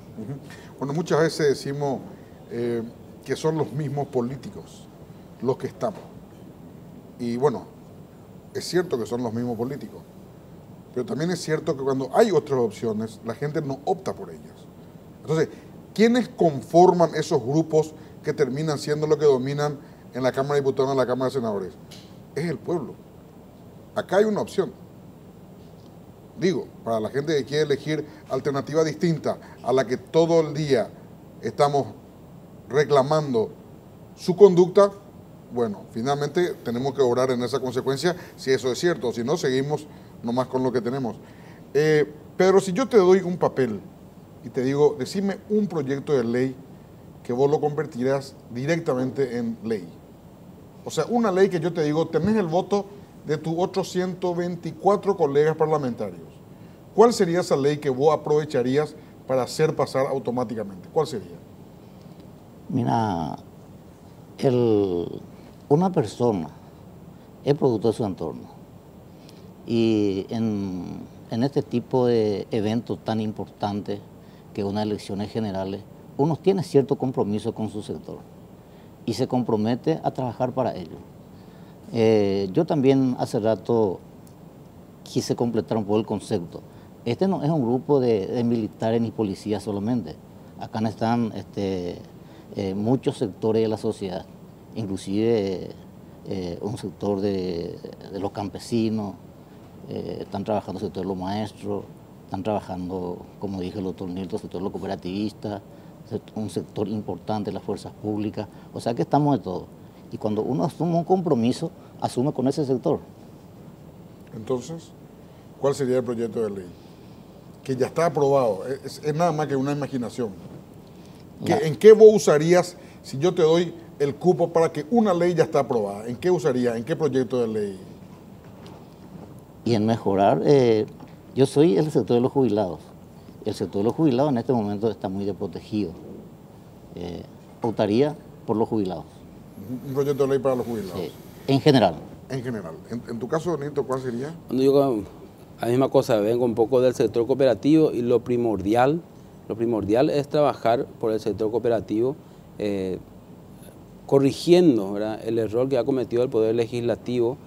Speaker 1: Bueno, muchas veces decimos que son los mismos políticos los que estamos. Y bueno, es cierto que son los mismos políticos, pero también es cierto que cuando hay otras opciones, la gente no opta por ellas. Entonces, ¿quiénes conforman esos grupos que terminan siendo lo que dominan en la Cámara de Diputados, en la Cámara de Senadores? Es el pueblo. Acá hay una opción. Digo, para la gente que quiere elegir alternativa distinta a la que todo el día estamos reclamando su conducta, bueno, finalmente tenemos que obrar en esa consecuencia si eso es cierto, si no, seguimos nomás con lo que tenemos. Pedro, si yo te doy un papel y te digo, decime un proyecto de ley que vos lo convertirás directamente en ley. O sea, una ley que yo te digo, tenés el voto de tus otros 124 colegas parlamentarios. ¿Cuál sería esa ley que vos aprovecharías para hacer pasar automáticamente? ¿Cuál sería?
Speaker 4: Mira, una persona es producto de su entorno. Y en este tipo de eventos tan importantes que unas elecciones generales, uno tiene cierto compromiso con su sector y se compromete a trabajar para ello. Yo también hace rato quise completar un poco el concepto. Este no es un grupo de militares ni policías solamente. Acá están muchos sectores de la sociedad, inclusive un sector de los campesinos, están trabajando el sector de los maestros, están trabajando, como dije el doctor Nilton, el sector de los cooperatistas, un sector importante de las fuerzas públicas, o sea que estamos de todo. Y cuando uno asume un compromiso, asume con ese sector.
Speaker 1: Entonces, ¿cuál sería el proyecto de ley? Que ya está aprobado, es nada más que una imaginación. ¿En qué vos usarías si yo te doy el cupo para que una ley ya está aprobada? ¿En qué usaría? ¿En qué proyecto de ley?
Speaker 4: Y en mejorar, yo soy el sector de los jubilados. El sector de los jubilados en este momento está muy desprotegido. Optaría por los jubilados.
Speaker 1: Un proyecto de ley para los jubilados.
Speaker 4: Sí, en general.
Speaker 1: En general. En tu caso, Nito, ¿cuál sería?
Speaker 5: Cuando yo la misma cosa, vengo un poco del sector cooperativo y lo primordial es trabajar por el sector cooperativo, corrigiendo, ¿verdad?, el error que ha cometido el Poder Legislativo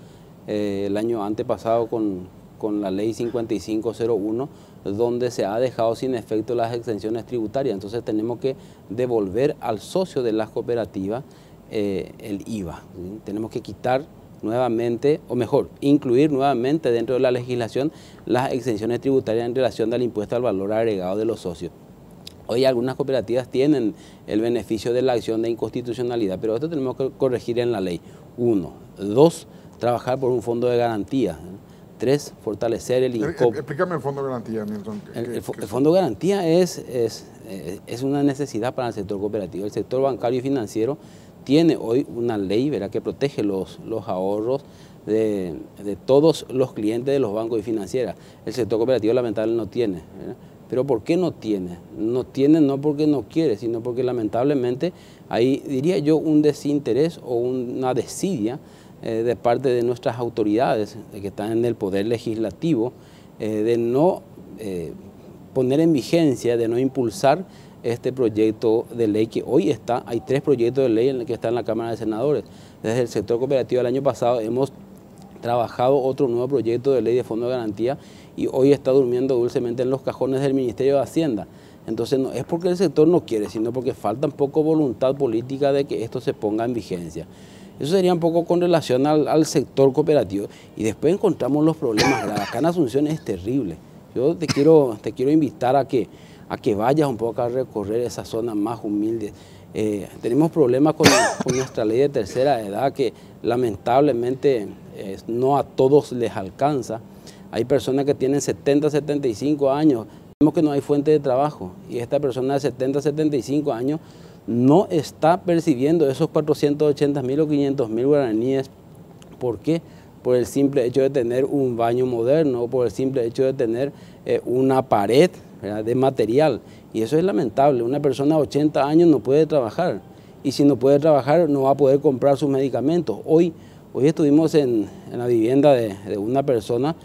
Speaker 5: el año antepasado con la ley 5501, donde se ha dejado sin efecto las exenciones tributarias. Entonces tenemos que devolver al socio de las cooperativas el IVA. ¿Sí? Tenemos que quitar nuevamente, o mejor, incluir nuevamente dentro de la legislación las exenciones tributarias en relación al impuesto al valor agregado de los socios. Hoy algunas cooperativas tienen el beneficio de la acción de inconstitucionalidad, pero esto tenemos que corregir en la ley. 1. 2. Trabajar por un fondo de garantía. 3. Fortalecer el INCOP.
Speaker 1: Explícame el fondo de garantía, Nilton.
Speaker 5: El fondo de garantía es una necesidad para el sector cooperativo. El sector bancario y financiero tiene hoy una ley, ¿verdad?, que protege los ahorros de todos los clientes de los bancos y financieras. El sector cooperativo lamentablemente no tiene, ¿verdad? ¿Pero por qué no tiene? No tiene no porque no quiere, sino porque lamentablemente hay, diría yo, un desinterés o una desidia de parte de nuestras autoridades que están en el Poder Legislativo, de no poner en vigencia, de no impulsar este proyecto de ley que hoy está. Hay 3 proyectos de ley que están en la Cámara de Senadores. Desde el sector cooperativo el año pasado hemos trabajado otro nuevo proyecto de ley de fondo de garantía y hoy está durmiendo dulcemente en los cajones del Ministerio de Hacienda. Entonces no es porque el sector no quiere, sino porque falta un poco voluntad política de que esto se ponga en vigencia. Eso sería un poco con relación al sector cooperativo. Y después encontramos los problemas. Acá en Asunción es terrible. Yo te quiero invitar a que vayas un poco a recorrer esa zona más humilde. Tenemos problemas con nuestra ley de tercera edad que lamentablemente no a todos les alcanza. Hay personas que tienen 70, 75 años. Vemos que no hay fuente de trabajo y esta persona de 70, 75 años no está percibiendo esos 480.000 o 500.000 guaraníes. ¿Por qué? Por el simple hecho de tener un baño moderno, por el simple hecho de tener una pared, ¿verdad?, de material. Y eso es lamentable. Una persona de 80 años no puede trabajar. Y si no puede trabajar, no va a poder comprar sus medicamentos. Hoy estuvimos en la vivienda de una persona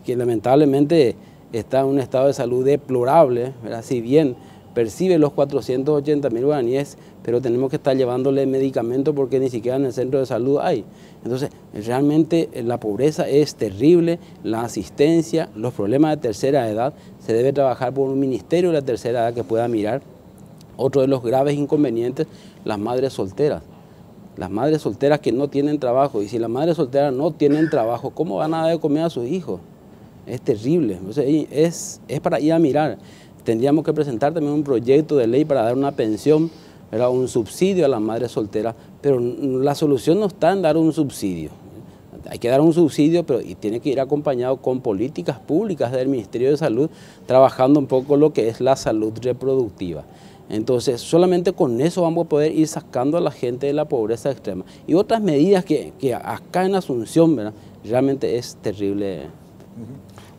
Speaker 5: que lamentablemente está en un estado de salud deplorable, ¿verdad? Si bien percibe los 480.000 guaraníes, pero tenemos que estar llevándole medicamentos porque ni siquiera en el centro de salud hay. Entonces, realmente la pobreza es terrible, la asistencia, los problemas de tercera edad, se debe trabajar por un ministerio de la tercera edad que pueda mirar. Otro de los graves inconvenientes, las madres solteras. Las madres solteras que no tienen trabajo, y si las madres solteras no tienen trabajo, ¿cómo van a dar de comer a sus hijos? Es terrible, o sea, es para ir a mirar. Tendríamos que presentar también un proyecto de ley para dar una pensión, ¿verdad? Un subsidio a las madres solteras, pero la solución no está en dar un subsidio. Hay que dar un subsidio, pero y tiene que ir acompañado con políticas públicas del Ministerio de Salud, trabajando un poco lo que es la salud reproductiva. Entonces, solamente con eso vamos a poder ir sacando a la gente de la pobreza extrema. Y otras medidas que acá en Asunción, ¿verdad? Realmente es terrible.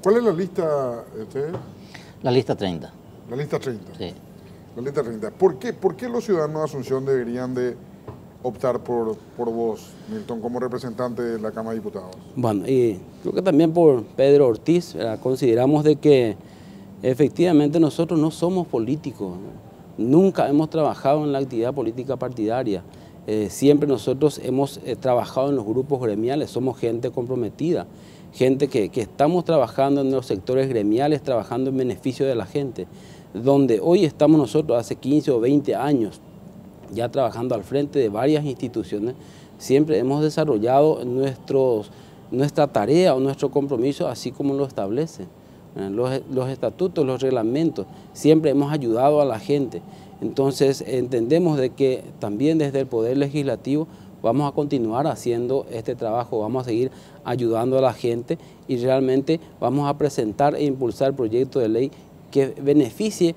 Speaker 1: ¿Cuál es la lista,
Speaker 4: La lista 30.
Speaker 1: La lista 30.
Speaker 4: Sí.
Speaker 1: La lista 30. ¿Por qué los ciudadanos de Asunción deberían de optar por vos, Milton, como representante de la Cámara de Diputados?
Speaker 5: Bueno, y creo que también por Pedro Ortiz, ¿verdad? Consideramos de que efectivamente nosotros no somos políticos, ¿no? Nunca hemos trabajado en la actividad política partidaria. Siempre nosotros hemos trabajado en los grupos gremiales, somos gente comprometida, gente que estamos trabajando en los sectores gremiales, trabajando en beneficio de la gente. Donde hoy estamos nosotros, hace 15 o 20 años, ya trabajando al frente de varias instituciones, siempre hemos desarrollado nuestra tarea o nuestro compromiso así como lo establece. Los estatutos, los reglamentos, siempre hemos ayudado a la gente. Entonces entendemos de que también desde el Poder Legislativo vamos a continuar haciendo este trabajo, vamos a seguir ayudando a la gente y realmente vamos a presentar e impulsar proyectos de ley que beneficie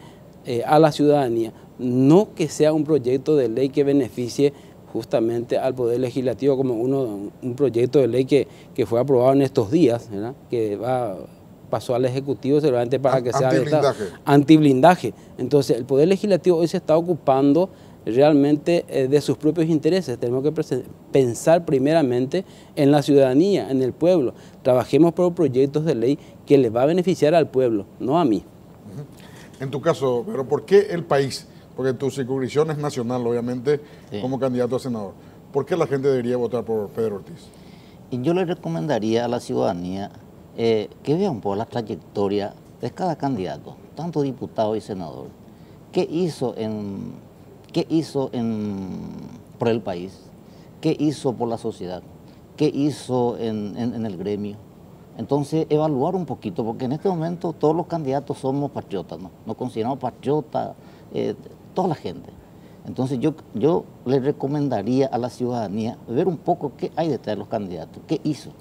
Speaker 5: a la ciudadanía, no que sea un proyecto de ley que beneficie justamente al Poder Legislativo como un proyecto de ley que fue aprobado en estos días, ¿verdad? Que pasó al Ejecutivo seguramente para que sea antiblindaje. Entonces el Poder Legislativo hoy se está ocupando realmente de sus propios intereses. Tenemos que pensar primeramente en la ciudadanía, en el pueblo. Trabajemos por proyectos de ley que les va a beneficiar al pueblo, no a mí.
Speaker 1: En tu caso, pero ¿por qué el país? Porque tu circunscripción es nacional, obviamente, sí, como candidato a senador. ¿Por qué la gente debería votar por Pedro Ortiz?
Speaker 4: Y yo le recomendaría a la ciudadanía que vea un poco la trayectoria de cada candidato, tanto diputado y senador. ¿Qué hizo por el país? ¿Qué hizo por la sociedad? ¿Qué hizo en el gremio? Entonces, evaluar un poquito, porque en este momento todos los candidatos somos patriotas, ¿no? Nos consideramos patriotas, toda la gente. Entonces, yo le recomendaría a la ciudadanía ver un poco qué hay detrás de los candidatos, qué hizo.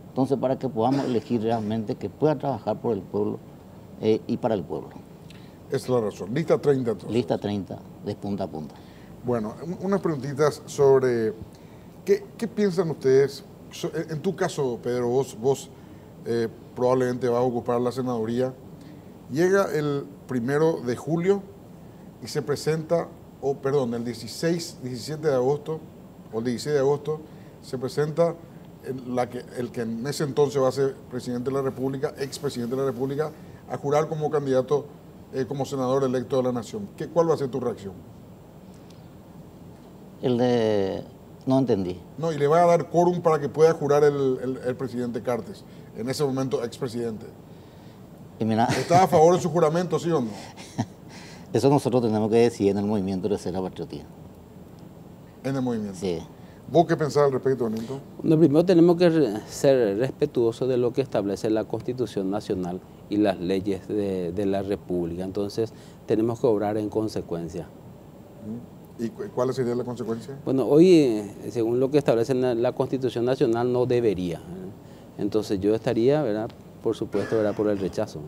Speaker 4: Entonces, para que podamos elegir realmente que pueda trabajar por el pueblo y para el pueblo.
Speaker 1: Esa es la razón. Lista 30 entonces.
Speaker 4: Lista 30, de punta a punta.
Speaker 1: Bueno, unas preguntitas sobre qué piensan ustedes. En tu caso, Pedro, vos probablemente vas a ocupar la senaduría. Llega el 1 de julio y se presenta, el 17 de agosto o el 16 de agosto, se presenta el que en ese entonces va a ser presidente de la República, expresidente de la República, a jurar como candidato, como senador electo de la Nación. ¿Cuál va a ser tu reacción?
Speaker 4: No entendí.
Speaker 1: No, y le va a dar quórum para que pueda jurar el presidente Cartes, en ese momento expresidente. ¿Está a favor de su juramento, sí o no?
Speaker 4: Eso nosotros tenemos que decir en el movimiento de Tercera Patriotía.
Speaker 1: ¿En el movimiento?
Speaker 4: Sí.
Speaker 1: ¿Vos qué pensás al respecto, Nilton?
Speaker 5: Bueno, primero tenemos que ser respetuosos de lo que establece la Constitución Nacional y las leyes de la República. Entonces, tenemos que obrar en consecuencia.
Speaker 1: ¿Y cuál sería la consecuencia?
Speaker 5: Bueno, hoy, según lo que establece la Constitución Nacional, no debería. Entonces, yo estaría, ¿verdad? Por supuesto, ¿verdad? Por el rechazo.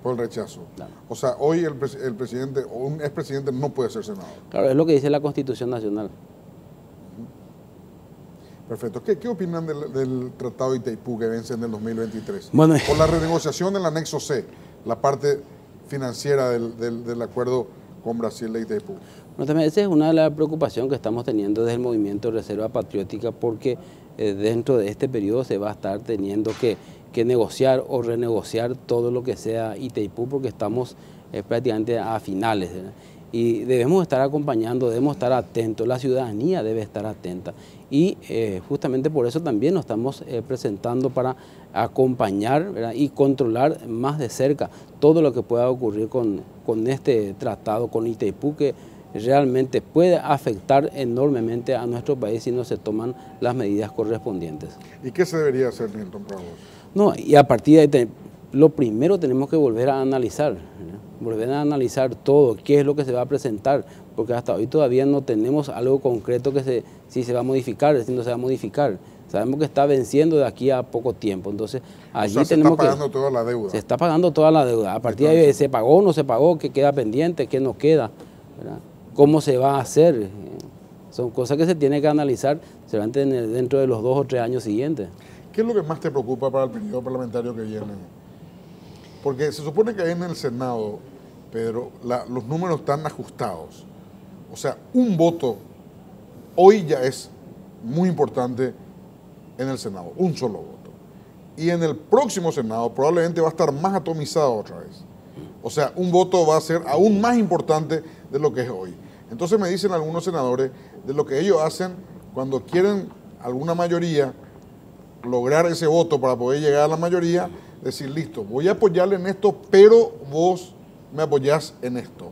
Speaker 1: Por el rechazo.
Speaker 5: Claro.
Speaker 1: O sea, hoy el presidente o un expresidente no puede ser senador.
Speaker 5: Claro, es lo que dice la Constitución Nacional.
Speaker 1: Perfecto. ¿Qué opinan del Tratado de Itaipú que vence en el 2023?
Speaker 5: Bueno,
Speaker 1: por la renegociación del anexo C, la parte financiera del acuerdo con Brasil de Itaipú.
Speaker 5: Bueno, también esa es una de las preocupaciones que estamos teniendo desde el Movimiento Reserva Patriótica, porque dentro de este periodo se va a estar teniendo que que negociar o renegociar todo lo que sea Itaipú, porque estamos prácticamente a finales, ¿verdad? Y debemos estar acompañando, debemos estar atentos, la ciudadanía debe estar atenta. Y justamente por eso también nos estamos presentando para acompañar, ¿verdad? Y controlar más de cerca todo lo que pueda ocurrir con este tratado, con Itaipú, que realmente puede afectar enormemente a nuestro país si no se toman las medidas correspondientes.
Speaker 1: ¿Y qué se debería hacer, Nilton, para vos?
Speaker 5: No, y a partir de ahí, lo primero tenemos que volver a analizar, ¿verdad? Volver a analizar todo, qué es lo que se va a presentar, porque hasta hoy todavía no tenemos algo concreto que si se va a modificar, si no se va a modificar. Sabemos que está venciendo de aquí a poco tiempo, entonces allí tenemos que...
Speaker 1: Se está pagando toda la deuda.
Speaker 5: Se está pagando toda la deuda. A partir de ahí, ¿se pagó o no se pagó? ¿Qué queda pendiente? ¿Qué nos queda? ¿Verdad? ¿Cómo se va a hacer? Son cosas que se tienen que analizar seguramente dentro de los 2 o 3 años siguientes.
Speaker 1: ¿Qué es lo que más te preocupa para el periodo parlamentario que viene? Porque se supone que ahí en el Senado, Pedro, los números están ajustados. O sea, un voto hoy ya es muy importante en el Senado, un solo voto. Y en el próximo Senado probablemente va a estar más atomizado otra vez. O sea, un voto va a ser aún más importante de lo que es hoy. Entonces me dicen algunos senadores de lo que ellos hacen cuando quieren alguna mayoría, lograr ese voto para poder llegar a la mayoría, decir, listo, voy a apoyarle en esto, pero vos me apoyás en esto.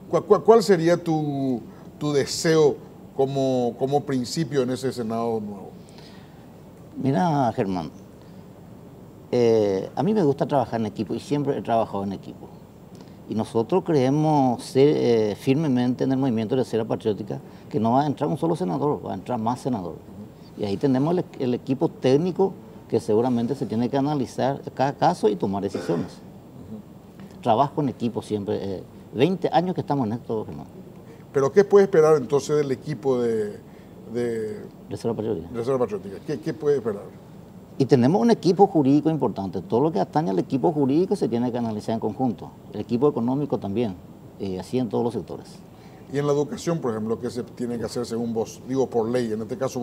Speaker 1: ¿Cuál sería tu deseo como principio en ese Senado nuevo?
Speaker 4: Mira, Germán, a mí me gusta trabajar en equipo y siempre he trabajado en equipo. Y nosotros creemos firmemente en el movimiento de Cera Patriótica que no va a entrar un solo senador, va a entrar más senadores. Y ahí tenemos el equipo técnico que seguramente se tiene que analizar cada caso y tomar decisiones. Trabajo en equipo siempre, 20 años que estamos en esto, Germán.
Speaker 1: ¿Pero qué puede esperar entonces del equipo de
Speaker 4: Cera Patriótica?
Speaker 1: De Cera Patriótica? ¿Qué puede esperar?
Speaker 4: Y tenemos un equipo jurídico importante. Todo lo que atañe al equipo jurídico se tiene que analizar en conjunto. El equipo económico también, así en todos los sectores.
Speaker 1: Y en la educación, por ejemplo, ¿qué se tiene que hacer según vos? Digo, por ley. En este caso,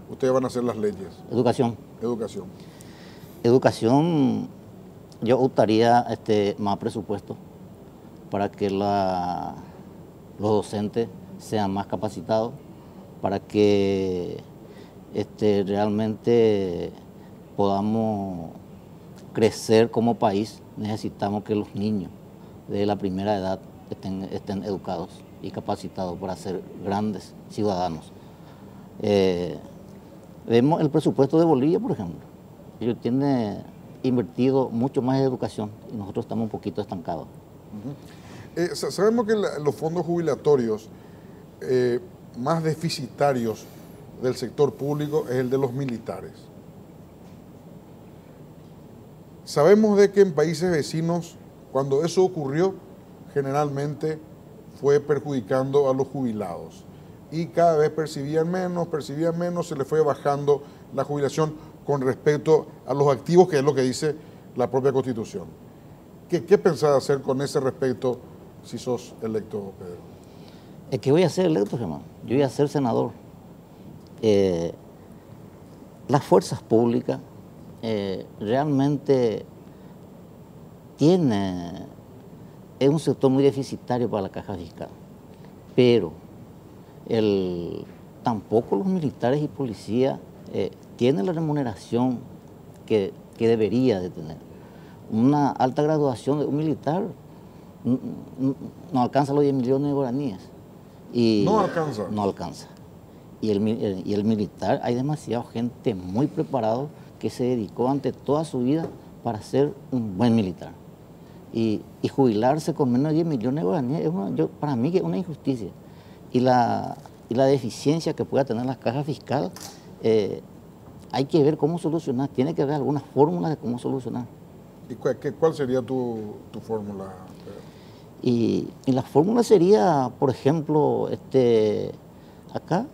Speaker 1: ustedes van a hacer las leyes.
Speaker 4: Educación.
Speaker 1: Educación.
Speaker 4: Educación, yo optaría más presupuesto para que los docentes sean más capacitados, para que realmente podamos crecer como país. Necesitamos que los niños de la primera edad estén educados y capacitados para ser grandes ciudadanos. Vemos el presupuesto de Bolivia, por ejemplo. Ellos tienen invertido mucho más en educación y nosotros estamos un poquito estancados.
Speaker 1: Sabemos que los fondos jubilatorios más deficitarios del sector público es el de los militares. Sabemos de que en países vecinos, cuando eso ocurrió, generalmente fue perjudicando a los jubilados. Y cada vez percibían menos, se les fue bajando la jubilación con respecto a los activos, que es lo que dice la propia Constitución. ¿Qué pensás hacer con ese respecto si sos electo, Pedro?
Speaker 4: Es que voy a ser electo, Germán. Yo voy a ser senador. Las fuerzas públicas realmente es un sector muy deficitario para la caja fiscal, pero tampoco los militares y policías tienen la remuneración que debería de tener. Una alta graduación de un militar no alcanza los 10 millones de guaraníes.
Speaker 1: No alcanza.
Speaker 4: No alcanza. Y el militar, hay demasiada gente muy preparada que se dedicó ante toda su vida para ser un buen militar. Y jubilarse con menos de 10 millones de guaraníes, para mí que es una injusticia. Y la deficiencia que pueda tener la caja fiscal, hay que ver cómo solucionar. Tiene que haber algunas fórmulas de cómo solucionar.
Speaker 1: ¿Y cuál sería tu fórmula, Pedro?
Speaker 4: Y la fórmula sería, por ejemplo, acá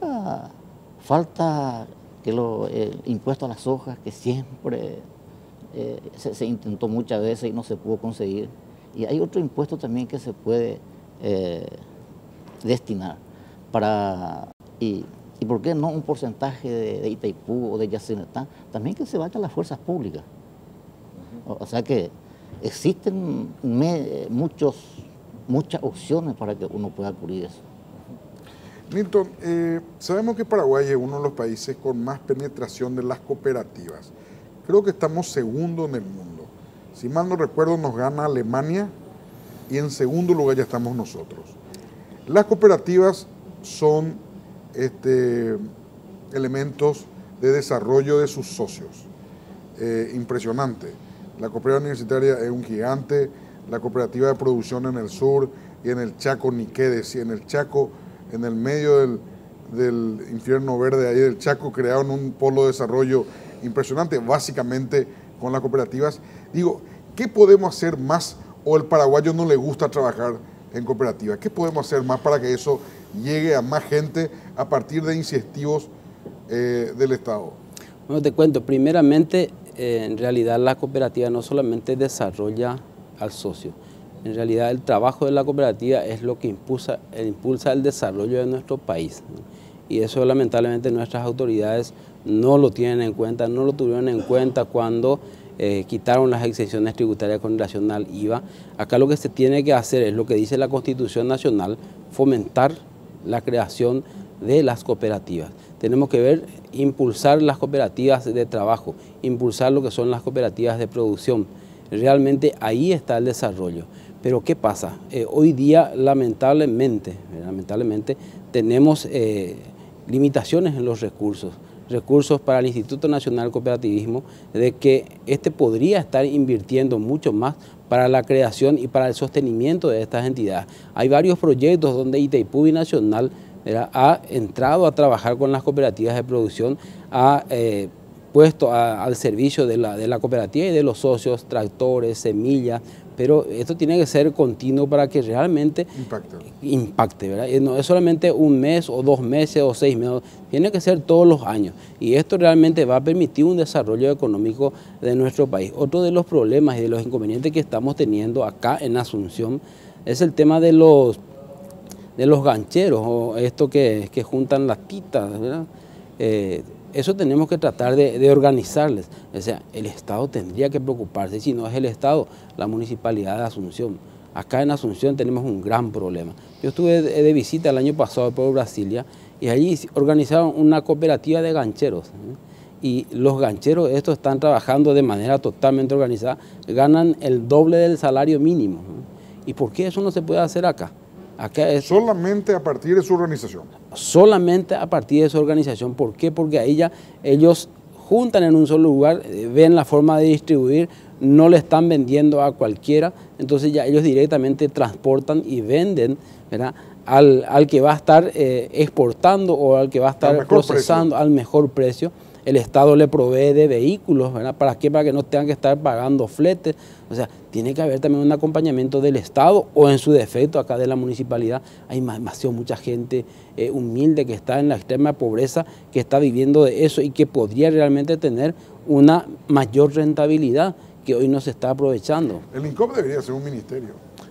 Speaker 4: falta que el impuesto a las hojas, que siempre se intentó muchas veces y no se pudo conseguir. Y hay otro impuesto también que se puede destinar y por qué no un porcentaje de Itaipú o de Yacinetá, también que se vaya a las fuerzas públicas. O sea que existen muchas opciones para que uno pueda cubrir eso.
Speaker 1: Nilton, sabemos que Paraguay es uno de los países con más penetración de las cooperativas. Creo que estamos segundo en el mundo. Si mal no recuerdo, nos gana Alemania y en segundo lugar ya estamos nosotros. Las cooperativas son elementos de desarrollo de sus socios. Impresionante. La cooperativa universitaria es un gigante, la cooperativa de producción en el sur y en el Chaco, ni qué decir, en el Chaco, en el medio del infierno verde ahí del Chaco, crearon un polo de desarrollo impresionante, básicamente con las cooperativas. Digo, ¿qué podemos hacer más? ¿O el paraguayo no le gusta trabajar en cooperativas? ¿Qué podemos hacer más para que eso llegue a más gente a partir de incentivos del Estado?
Speaker 5: Bueno, te cuento, primeramente, en realidad la cooperativa no solamente desarrolla al socio, en realidad el trabajo de la cooperativa es lo que impulsa el desarrollo de nuestro país, ¿no? Y eso lamentablemente nuestras autoridades no lo tienen en cuenta, no lo tuvieron en cuenta cuando quitaron las exenciones tributarias con relación al IVA. Acá lo que se tiene que hacer es lo que dice la Constitución Nacional, fomentar la creación de las cooperativas. Tenemos que ver, impulsar las cooperativas de trabajo, impulsar lo que son las cooperativas de producción. Realmente ahí está el desarrollo. Pero ¿qué pasa? Hoy día lamentablemente tenemos limitaciones en los recursos para el Instituto Nacional del Cooperativismo, de que podría estar invirtiendo mucho más para la creación y para el sostenimiento de estas entidades. Hay varios proyectos donde Itaipú Binacional ha entrado a trabajar con las cooperativas de producción, ha puesto al servicio de la cooperativa y de los socios, tractores, semillas, pero esto tiene que ser continuo para que realmente impacte, ¿verdad? No es solamente un mes o 2 meses o 6 meses, tiene que ser todos los años, y esto realmente va a permitir un desarrollo económico de nuestro país. Otro de los problemas y de los inconvenientes que estamos teniendo acá en Asunción es el tema de los gancheros, o esto que juntan las titas, ¿verdad? Eso tenemos que tratar de organizarles. O sea, el Estado tendría que preocuparse, si no es el Estado, la Municipalidad de Asunción. Acá en Asunción tenemos un gran problema. Yo estuve de visita el año pasado por Brasilia y allí organizaron una cooperativa de gancheros. Y los gancheros estos están trabajando de manera totalmente organizada, ganan el doble del salario mínimo. ¿Y por qué eso no se puede hacer acá?
Speaker 1: Solamente a partir de su organización.
Speaker 5: Solamente a partir de su organización. ¿Por qué? Porque ahí ya ellos juntan en un solo lugar, ven la forma de distribuir, no le están vendiendo a cualquiera, entonces ya ellos directamente transportan y venden, ¿verdad?, al que va a estar exportando o al que va a estar procesando al mejor precio. El Estado le provee de vehículos, ¿verdad? ¿Para qué? Para que no tengan que estar pagando fletes. O sea, tiene que haber también un acompañamiento del Estado o en su defecto acá de la municipalidad. Hay mucha gente humilde que está en la extrema pobreza, que está viviendo de eso y que podría realmente tener una mayor rentabilidad que hoy no se está aprovechando.
Speaker 1: El INCOP debería ser un ministerio.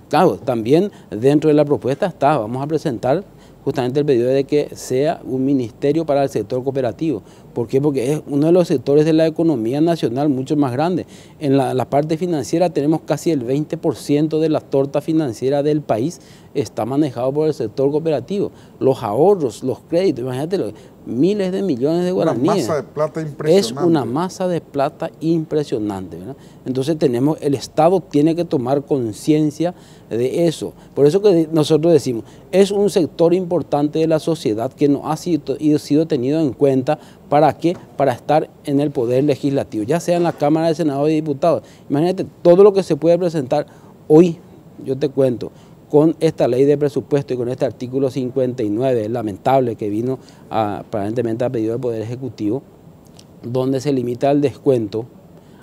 Speaker 5: Claro, también dentro de la propuesta vamos a presentar justamente el pedido de que sea un ministerio para el sector cooperativo. ¿Por qué? Porque es uno de los sectores de la economía nacional mucho más grande. En la parte financiera tenemos casi el 20% de la torta financiera del país está manejado por el sector cooperativo. Los ahorros, los créditos, imagínate, miles de millones de guaraníes.
Speaker 1: Una masa de plata impresionante.
Speaker 5: Es una masa de plata impresionante, ¿verdad? Entonces el Estado tiene que tomar conciencia de eso. Por eso que nosotros decimos, es un sector importante de la sociedad que no ha sido tenido en cuenta. ¿Para qué? Para estar en el poder legislativo, ya sea en la Cámara de Senado y Diputados. Imagínate todo lo que se puede presentar hoy, yo te cuento, con esta ley de presupuesto y con este artículo 59, lamentable, que vino aparentemente a pedido del Poder Ejecutivo, donde se limita el descuento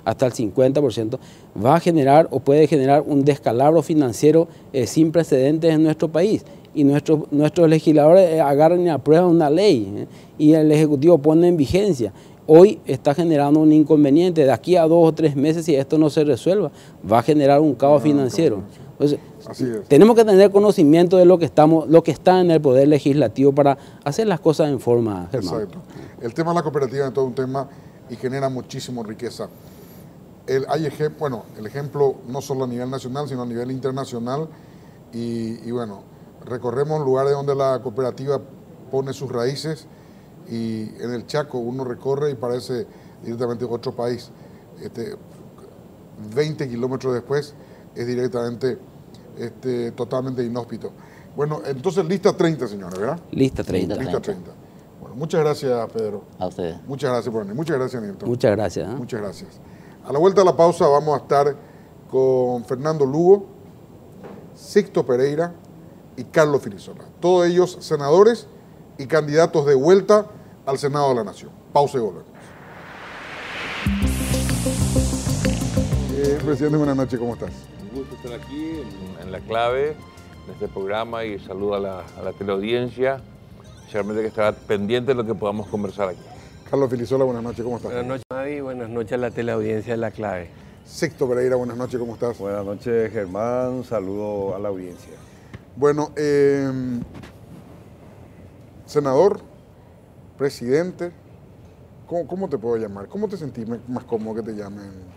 Speaker 5: hasta el 50%, va a generar o puede generar un descalabro financiero sin precedentes en nuestro país. Y nuestros legisladores agarran y aprueban una ley y el Ejecutivo pone en vigencia. Hoy está generando un inconveniente. De aquí a 2 o 3 meses, si esto no se resuelva, va a generar un caos financiero. Entonces,
Speaker 1: Así es.
Speaker 5: Tenemos que tener conocimiento de lo que está en el Poder Legislativo para hacer las cosas en forma, Germán.
Speaker 1: Exacto. El tema de la cooperativa es todo un tema y genera muchísima riqueza. El ejemplo no solo a nivel nacional, sino a nivel internacional. Y bueno, recorremos lugares donde la cooperativa pone sus raíces y en el Chaco uno recorre y parece directamente otro país. 20 kilómetros después es directamente totalmente inhóspito. Bueno, entonces lista 30, señora, ¿verdad?
Speaker 5: Lista 30.
Speaker 1: Lista 30. Bueno, muchas gracias, Pedro.
Speaker 4: A ustedes.
Speaker 1: Muchas gracias por venir. Muchas gracias, Néstor.
Speaker 5: Muchas gracias.
Speaker 1: Muchas gracias. A la vuelta de la pausa vamos a estar con Fernando Lugo, Sixto Pereira y Carlos Filisola. Todos ellos senadores y candidatos de vuelta al Senado de la Nación. Pausa y volvemos. Presidente, buenas noches, ¿cómo estás?
Speaker 6: Un gusto estar aquí en La Clave, en este programa, y saludo a la teleaudiencia. Realmente que estará pendiente de lo que podamos conversar aquí.
Speaker 1: Carlos Filisola, buenas noches, ¿cómo estás?
Speaker 7: Buenas noches, Mavi. Buenas noches a la teleaudiencia de La Clave.
Speaker 1: Sixto Pereira, buenas noches, ¿cómo estás?
Speaker 8: Buenas noches, Germán. Saludo a la audiencia.
Speaker 1: Bueno, senador, presidente, ¿cómo te puedo llamar? ¿Cómo te sentís más cómodo que te llamen?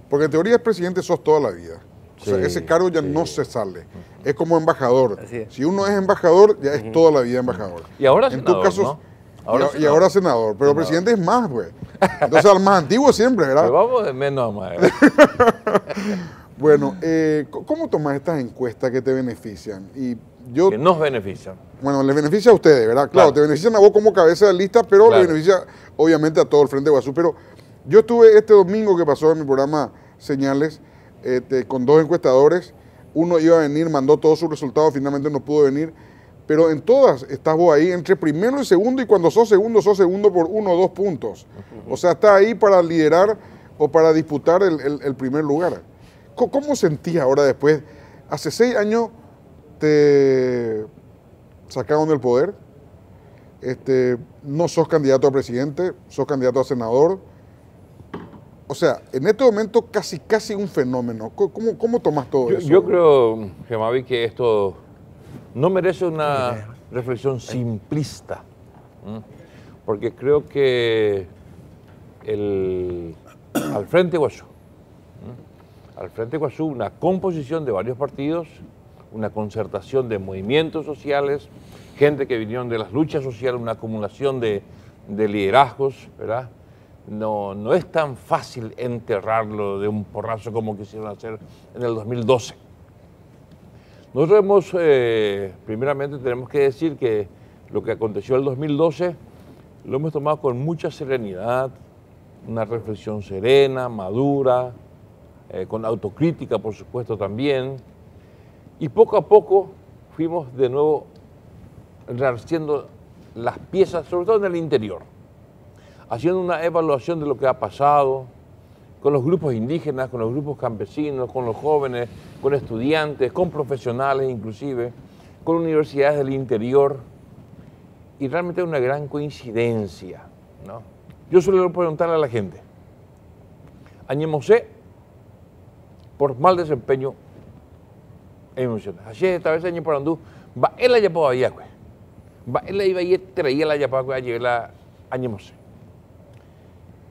Speaker 1: Porque en teoría es presidente sos toda la vida. O sea, ese cargo ya no se sale. Es como embajador.
Speaker 7: Así es.
Speaker 1: Si uno es embajador, ya es toda la vida embajador.
Speaker 6: Y ahora
Speaker 1: en
Speaker 6: senador,
Speaker 1: tu caso,
Speaker 6: ¿no?
Speaker 1: Ahora senador. Pero presidente es más, pues. Entonces, al más antiguo siempre, ¿verdad?
Speaker 6: Pero vamos de menos a más.
Speaker 1: Bueno, ¿cómo tomas estas encuestas que te benefician?
Speaker 6: Que nos benefician.
Speaker 1: Bueno, les beneficia a ustedes, ¿verdad? Claro, te benefician a vos como cabeza de lista, pero le beneficia obviamente a todo el Frente Guazú. Pero yo estuve este domingo que pasó en mi programa Señales con dos encuestadores. Uno iba a venir, mandó todos sus resultados, finalmente no pudo venir. Pero en todas estás vos ahí entre primero y segundo, y cuando sos segundo por 1 o 2 puntos. O sea, estás ahí para liderar o para disputar el primer lugar. ¿Cómo sentís ahora después? Hace 6 años te sacaron del poder, no sos candidato a presidente, sos candidato a senador. O sea, en este momento casi un fenómeno. ¿Cómo tomas todo eso?
Speaker 6: Yo creo, Gemavi, que esto no merece una reflexión simplista, porque creo que al Frente Guazú, una composición de varios partidos, una concertación de movimientos sociales, gente que vinieron de las luchas sociales, una acumulación de liderazgos, ¿verdad? No es tan fácil enterrarlo de un porrazo como quisieron hacer en el 2012. Nosotros primeramente tenemos que decir que lo que aconteció en el 2012 lo hemos tomado con mucha serenidad, una reflexión serena, madura, con autocrítica, por supuesto, también. Y poco a poco fuimos de nuevo rehaciendo las piezas, sobre todo en el interior, haciendo una evaluación de lo que ha pasado con los grupos indígenas, con los grupos campesinos, con los jóvenes, con estudiantes, con profesionales inclusive, con universidades del interior. Y realmente hay una gran coincidencia, ¿no? Yo suelo preguntarle a la gente, Añemosé, por mal desempeño en emociones. Así es, esta vez año por andú, va él allá por allá, va él iba y traía la allá para llegar la Añemosé.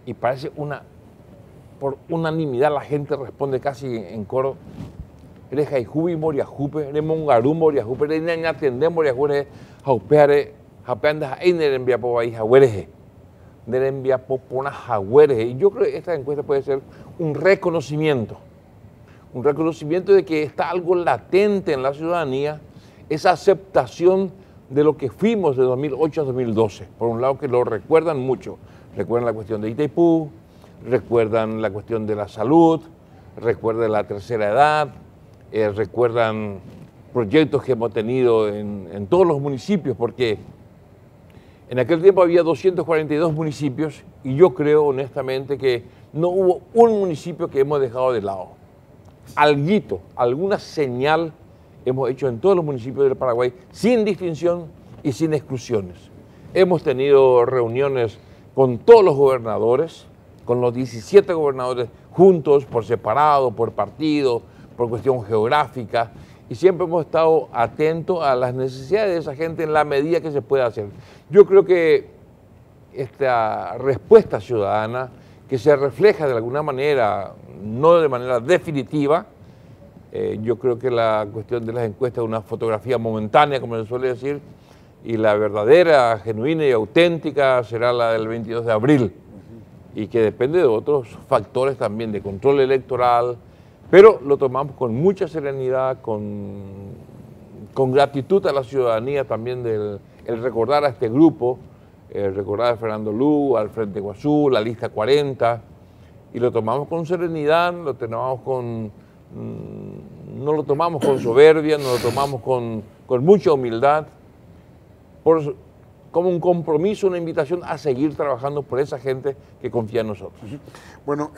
Speaker 6: Y parece por unanimidad la gente responde casi en coro, eres Jaijubi Moriajupe, eres Mongarú Moriajupe, eres Ñañatendé Moriajupe, Jaupeare, Jaupeandas Einer envía por ahí Jahuereje, de envía por una Jahuereje. Y yo creo que esta encuesta puede ser un reconocimiento de que está algo latente en la ciudadanía, esa aceptación de lo que fuimos de 2008 a 2012. Por un lado, que lo recuerdan mucho. Recuerdan la cuestión de Itaipú, recuerdan la cuestión de la salud, recuerdan la tercera edad, recuerdan proyectos que hemos tenido en todos los municipios, porque en aquel tiempo había 242 municipios y yo creo honestamente que no hubo un municipio que hemos dejado de lado. Alguito, alguna señal hemos hecho en todos los municipios del Paraguay, sin distinción y sin exclusiones. Hemos tenido reuniones con todos los gobernadores, con los 17 gobernadores juntos, por separado, por partido, por cuestión geográfica, y siempre hemos estado atentos a las necesidades de esa gente en la medida que se pueda hacer. Yo creo que esta respuesta ciudadana, que se refleja de alguna manera, no de manera definitiva, yo creo que la cuestión de las encuestas es una fotografía momentánea, como se suele decir, y la verdadera, genuina y auténtica será la del 22 de abril, y que depende de otros factores también, de control electoral, pero lo tomamos con mucha serenidad, con gratitud a la ciudadanía también el recordar a este grupo, recordar a Fernando Lugo, al Frente Guazú, la lista 40, y lo tomamos con serenidad, lo tomamos no lo tomamos con soberbia, no lo tomamos con mucha humildad, como un compromiso, una invitación a seguir trabajando por esa gente que confía en nosotros.
Speaker 1: Bueno,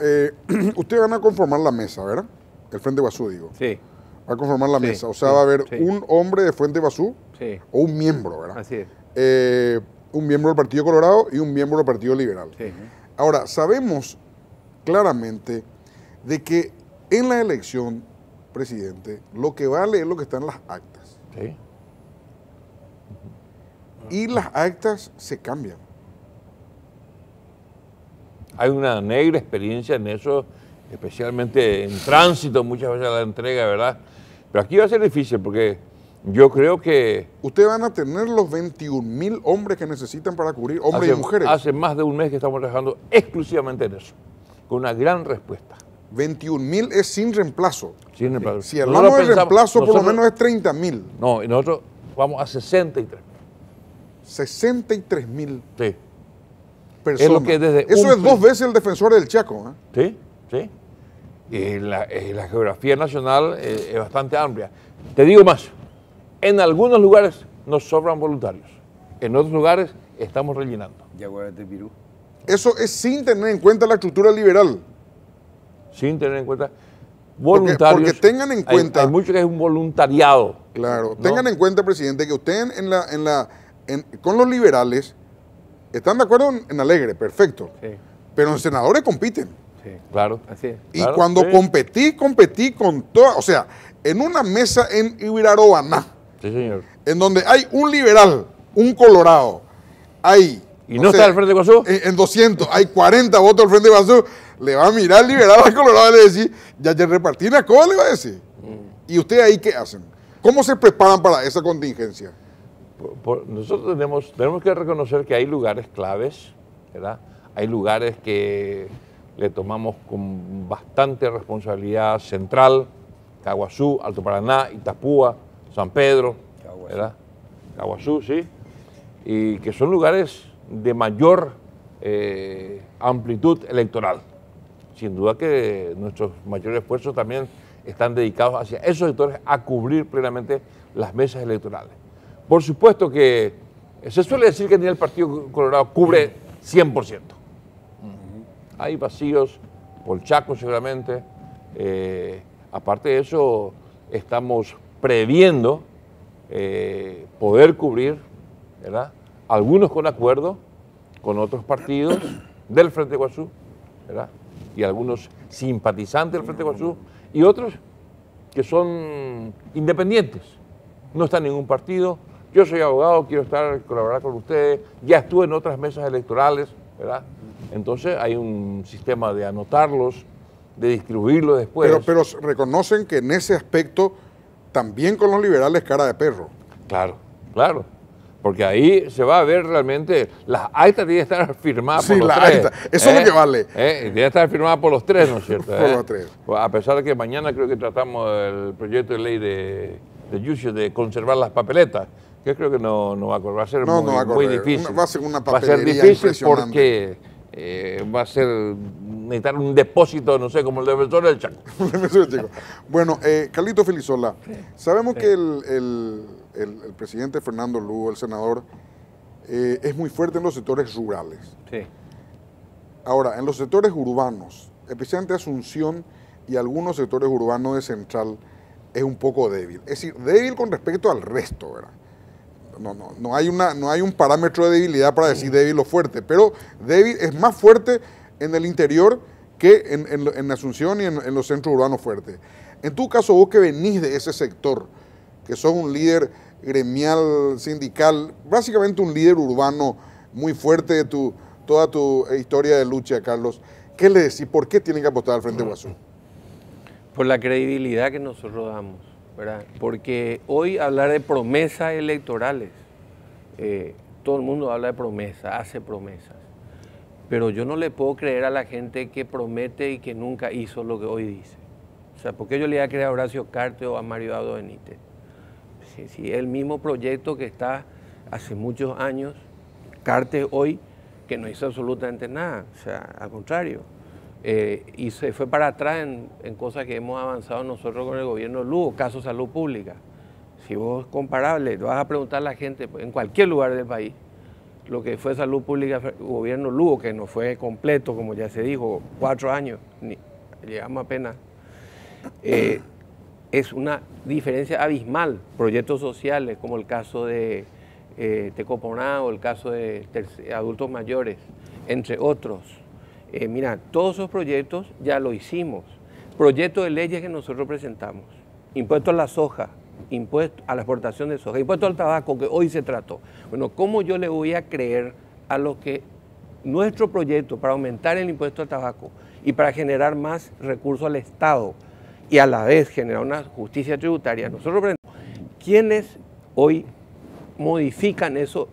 Speaker 1: ustedes van a conformar la mesa, ¿verdad? El Frente Guazú, digo.
Speaker 7: Sí.
Speaker 1: Va a conformar la
Speaker 7: Sí,
Speaker 1: mesa, o sea,
Speaker 7: sí,
Speaker 1: va a haber
Speaker 7: sí.
Speaker 1: un hombre de Frente Guazú
Speaker 7: Sí,
Speaker 1: o un miembro, ¿verdad?
Speaker 7: así es.
Speaker 1: Un miembro del Partido Colorado y un miembro del Partido Liberal.
Speaker 7: Sí.
Speaker 1: Ahora, sabemos claramente de que en la elección, presidente, lo que vale es lo que está en las actas.
Speaker 6: ¿Sí?
Speaker 1: Y las actas se cambian.
Speaker 6: Hay una negra experiencia en eso, especialmente en tránsito, muchas veces a la entrega, ¿verdad? Pero aquí va a ser difícil porque yo creo que...
Speaker 1: Ustedes van a tener los 21.000 hombres que necesitan para cubrir, hombres y mujeres.
Speaker 6: Hace más de un mes que estamos trabajando exclusivamente en eso, con una gran respuesta.
Speaker 1: 21.000 es sin reemplazo.
Speaker 6: Sin reemplazo.
Speaker 1: Si hablamos de reemplazo, por lo
Speaker 6: nosotros-
Speaker 1: menos es 30.000.
Speaker 6: No, y nosotros vamos a 63.
Speaker 1: 63.000
Speaker 6: Sí,
Speaker 1: personas.
Speaker 6: Es lo que desde
Speaker 1: Eso
Speaker 6: un
Speaker 1: es 2 veces el defensor del Chaco. ¿Eh?
Speaker 6: sí, sí. Y la geografía nacional es bastante amplia. Te digo más, en algunos lugares nos sobran voluntarios, en otros lugares estamos rellenando.
Speaker 8: Yaguarete Pirú.
Speaker 1: Eso es sin tener en cuenta la estructura liberal.
Speaker 6: Sin tener en cuenta voluntarios.
Speaker 1: porque tengan en cuenta-
Speaker 6: Hay mucho que es un voluntariado.
Speaker 1: Claro.
Speaker 6: ¿no?
Speaker 1: Tengan en cuenta, presidente, que ustedes con los liberales están de acuerdo en Alegre, perfecto.
Speaker 7: Sí,
Speaker 1: Pero en senadores compiten.
Speaker 7: sí.
Speaker 6: Claro.
Speaker 7: Así es.
Speaker 1: Y
Speaker 6: Claro,
Speaker 1: cuando
Speaker 6: sí.
Speaker 1: competí con toda, o sea, en una mesa en Ibirarobaná,
Speaker 6: Sí, señor.
Speaker 1: en donde hay un liberal, un colorado, hay...
Speaker 6: ¿Y no está el Frente Guazú?
Speaker 1: En 200, hay 40 votos al Frente Guazú, le va a mirar el liberal al colorado y le va a decir, ya repartí una cosa, le va a decir. ¿Y ustedes ahí qué hacen? ¿Cómo se preparan para esa contingencia?
Speaker 6: Nosotros tenemos que reconocer que hay lugares claves, ¿verdad? Hay lugares que le tomamos con bastante responsabilidad central, Caguazú, Alto Paraná, Itapúa, San Pedro, ¿verdad? Caguazú, sí, y que son lugares de mayor amplitud electoral. Sin duda que nuestros mayores esfuerzos también están dedicados hacia esos sectores a cubrir plenamente las mesas electorales. Por supuesto que se suele decir que ni el Partido Colorado cubre 100%. Hay vacíos, por Chaco seguramente. Aparte de eso, estamos previendo poder cubrir, ¿verdad? Algunos con acuerdo con otros partidos del Frente Guazú, ¿verdad? Y algunos simpatizantes del Frente Guazú y otros que son independientes. No está en ningún partido. Yo soy abogado, quiero colaborar con ustedes. Ya estuve en otras mesas electorales, ¿verdad? Entonces hay un sistema de anotarlos, de distribuirlos después.
Speaker 1: Pero reconocen que en ese aspecto también con los liberales cara de perro.
Speaker 6: Claro, claro. Porque ahí se va a ver realmente, las actas tienen que estar firmadas
Speaker 1: Sí,
Speaker 6: por los
Speaker 1: la
Speaker 6: tres.
Speaker 1: acta. Eso es lo que vale.
Speaker 6: Tiene que estar firmada por los tres, ¿no es cierto?
Speaker 1: Por los tres.
Speaker 6: Pues a pesar de que mañana creo que tratamos el proyecto de ley de Yucio de conservar las papeletas, que creo que no va a correr, va a ser
Speaker 1: No, no va a
Speaker 6: muy
Speaker 1: correr.
Speaker 6: difícil.
Speaker 1: Va a ser una
Speaker 6: Va a ser
Speaker 1: papelería
Speaker 6: difícil
Speaker 1: impresionante.
Speaker 6: porque va a ser necesitar un depósito, no sé, como el defensor del Chaco.
Speaker 1: Bueno, Carlito Filisola, sabemos que el presidente Fernando Lugo, el senador, es muy fuerte en los sectores rurales.
Speaker 7: Sí.
Speaker 1: Ahora, en los sectores urbanos, especialmente Asunción y algunos sectores urbanos de Central, es un poco débil. Es decir, débil con respecto al resto, ¿verdad? No hay un parámetro de debilidad para decir débil o fuerte, pero débil es más fuerte en el interior que en Asunción y en los centros urbanos fuertes. En tu caso, vos que venís de ese sector, que sos un líder gremial, sindical, básicamente un líder urbano muy fuerte de toda tu historia de lucha, Carlos. ¿Qué le decís? ¿Por qué tienen que apostar al Frente Guasú?
Speaker 7: Por la credibilidad que nosotros damos, ¿verdad? Porque hoy hablar de promesas electorales, todo el mundo habla de promesas, hace promesas, pero yo no le puedo creer a la gente que promete y que nunca hizo lo que hoy dice. O sea, ¿por qué yo le iba a creer a Horacio Cartes o a Mario Abdo Benítez? Si el mismo proyecto que está hace muchos años, Cartes hoy, que no hizo absolutamente nada, o sea, al contrario, y se fue para atrás en cosas que hemos avanzado nosotros con el gobierno de Lugo, caso salud pública. Si vos comparable, vas a preguntar a la gente en cualquier lugar del país, lo que fue salud pública, gobierno Lugo, que no fue completo, como ya se dijo, 4 años, llegamos apenas, es una diferencia abismal. Proyectos sociales, como el caso de Tecoponá o el caso de adultos mayores, entre otros. Mira, todos esos proyectos ya lo hicimos. Proyectos de leyes que nosotros presentamos. Impuesto a la soja, impuesto a la exportación de soja, impuesto al tabaco, que hoy se trató. Bueno, ¿cómo yo le voy a creer a lo que nuestro proyecto para aumentar el impuesto al tabaco y para generar más recursos al Estado y a la vez generar una justicia tributaria? Nosotros presentamos quienes hoy modifican eso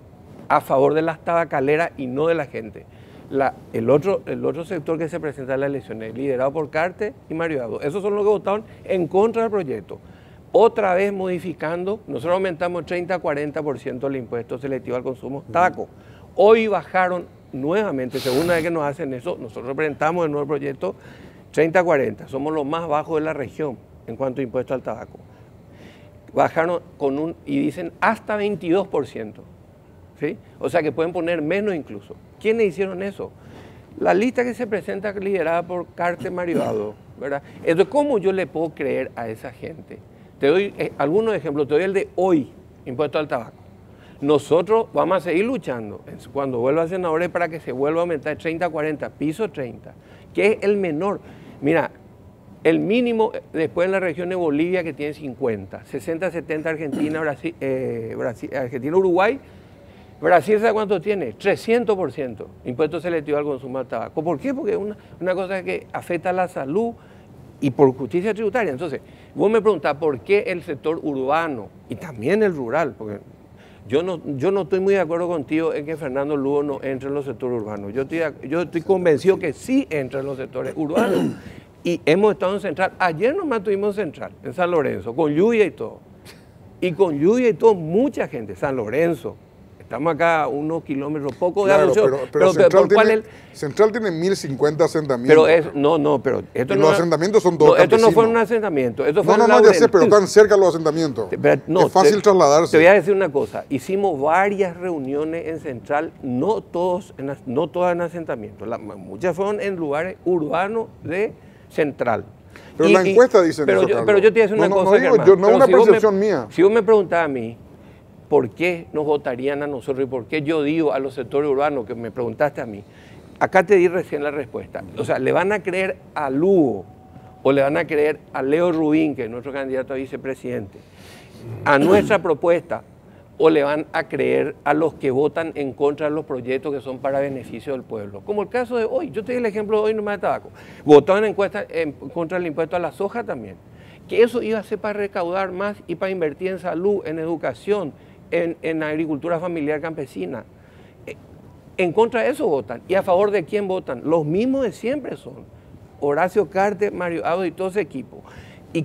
Speaker 7: a favor de las tabacaleras y no de la gente. El otro sector que se presenta en las elecciones, liderado por Cartes y Mario Abdo, esos son los que votaron en contra del proyecto. Otra vez modificando, nosotros aumentamos 30-40% el impuesto selectivo al consumo tabaco. Hoy bajaron nuevamente, segunda vez que nos hacen eso, nosotros presentamos el nuevo proyecto 30-40, somos los más bajos de la región en cuanto a impuesto al tabaco. Bajaron y dicen hasta 22%, ¿sí? O sea que pueden poner menos incluso. ¿Quiénes hicieron eso? La lista que se presenta liderada por Cartes Mario Abdo, ¿verdad? Entonces, ¿cómo yo le puedo creer a esa gente? Te doy algunos ejemplos, te doy el de hoy, impuesto al tabaco. Nosotros vamos a seguir luchando cuando vuelva a senadores para que se vuelva a aumentar 30-40, piso 30, que es el menor. Mira, el mínimo después en la región de Bolivia que tiene 50, 60-70 Argentina, Argentina, Uruguay. Brasil, ¿sabe cuánto tiene? 300% impuesto selectivo al consumo del tabaco. ¿Por qué? Porque es una cosa que afecta a la salud y por justicia tributaria. Entonces, vos me preguntás por qué el sector urbano y también el rural, porque yo no estoy muy de acuerdo contigo en que Fernando Lugo no entre en los sectores urbanos. Yo estoy convencido que sí entra en los sectores urbanos. Y hemos estado en Central. Ayer nomás estuvimos en Central, en San Lorenzo, con lluvia y todo. Y con lluvia y todo, mucha gente. San Lorenzo. Estamos acá a unos kilómetros, poco de Asunción.
Speaker 1: Pero Central tiene 1050 asentamientos.
Speaker 7: Pero esto
Speaker 1: y los asentamientos son todos
Speaker 7: esto no fue un asentamiento. Esto fue
Speaker 1: ya sé, pero están cerca los asentamientos. Es fácil trasladarse.
Speaker 7: Te voy a decir una cosa. Hicimos varias reuniones en Central, no todas en asentamientos. Muchas fueron en lugares urbanos de Central.
Speaker 1: Pero la encuesta dice eso,
Speaker 7: pero yo te voy a decir una cosa,
Speaker 1: no es una percepción mía.
Speaker 7: Si vos me preguntás a mí, ¿por qué nos votarían a nosotros y por qué yo digo a los sectores urbanos, que me preguntaste a mí? Acá te di recién la respuesta. O sea, ¿le van a creer a Lugo o le van a creer a Leo Rubín, que es nuestro candidato a vicepresidente, a nuestra propuesta, o le van a creer a los que votan en contra de los proyectos que son para beneficio del pueblo? Como el caso de hoy. Yo te di el ejemplo de hoy nomás de tabaco. Votaron en contra del impuesto a la soja también. Que eso iba a ser para recaudar más y para invertir en salud, en educación, en agricultura familiar campesina. En contra de eso votan. ¿Y a favor de quién votan? Los mismos de siempre son. Horacio Cartes, Mario Abdo y todo ese equipo. ¿Y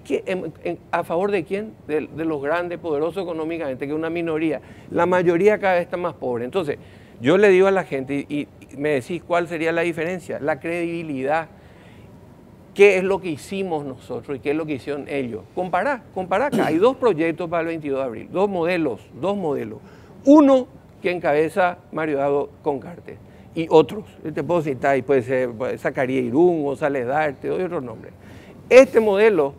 Speaker 7: a favor de quién? De los grandes, poderosos económicamente, que es una minoría. La mayoría cada vez está más pobre. Entonces, yo le digo a la gente, y me decís cuál sería la diferencia, la credibilidad. ¿Qué es lo que hicimos nosotros y qué es lo que hicieron ellos? Compará acá. Hay 2 proyectos para el 22 de abril, 2 modelos. Uno que encabeza Mario Abdo con Cartes y otros. Te puedo citar, y puede ser Zacarías Irún, González Darte, doy otros nombres. Este modelo,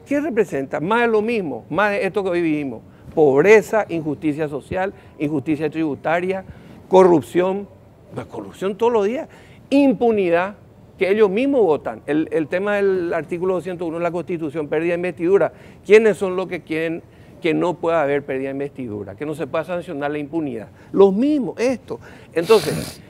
Speaker 7: ¿qué representa? Más de lo mismo, más de esto que hoy vivimos. Pobreza, injusticia social, injusticia tributaria, corrupción todos los días, impunidad. que ellos mismos votan. El tema del artículo 201 de la Constitución, pérdida de investidura. ¿Quiénes son los que quieren que no pueda haber pérdida de investidura? Que no se pueda sancionar la impunidad. Los mismos, esto. Entonces,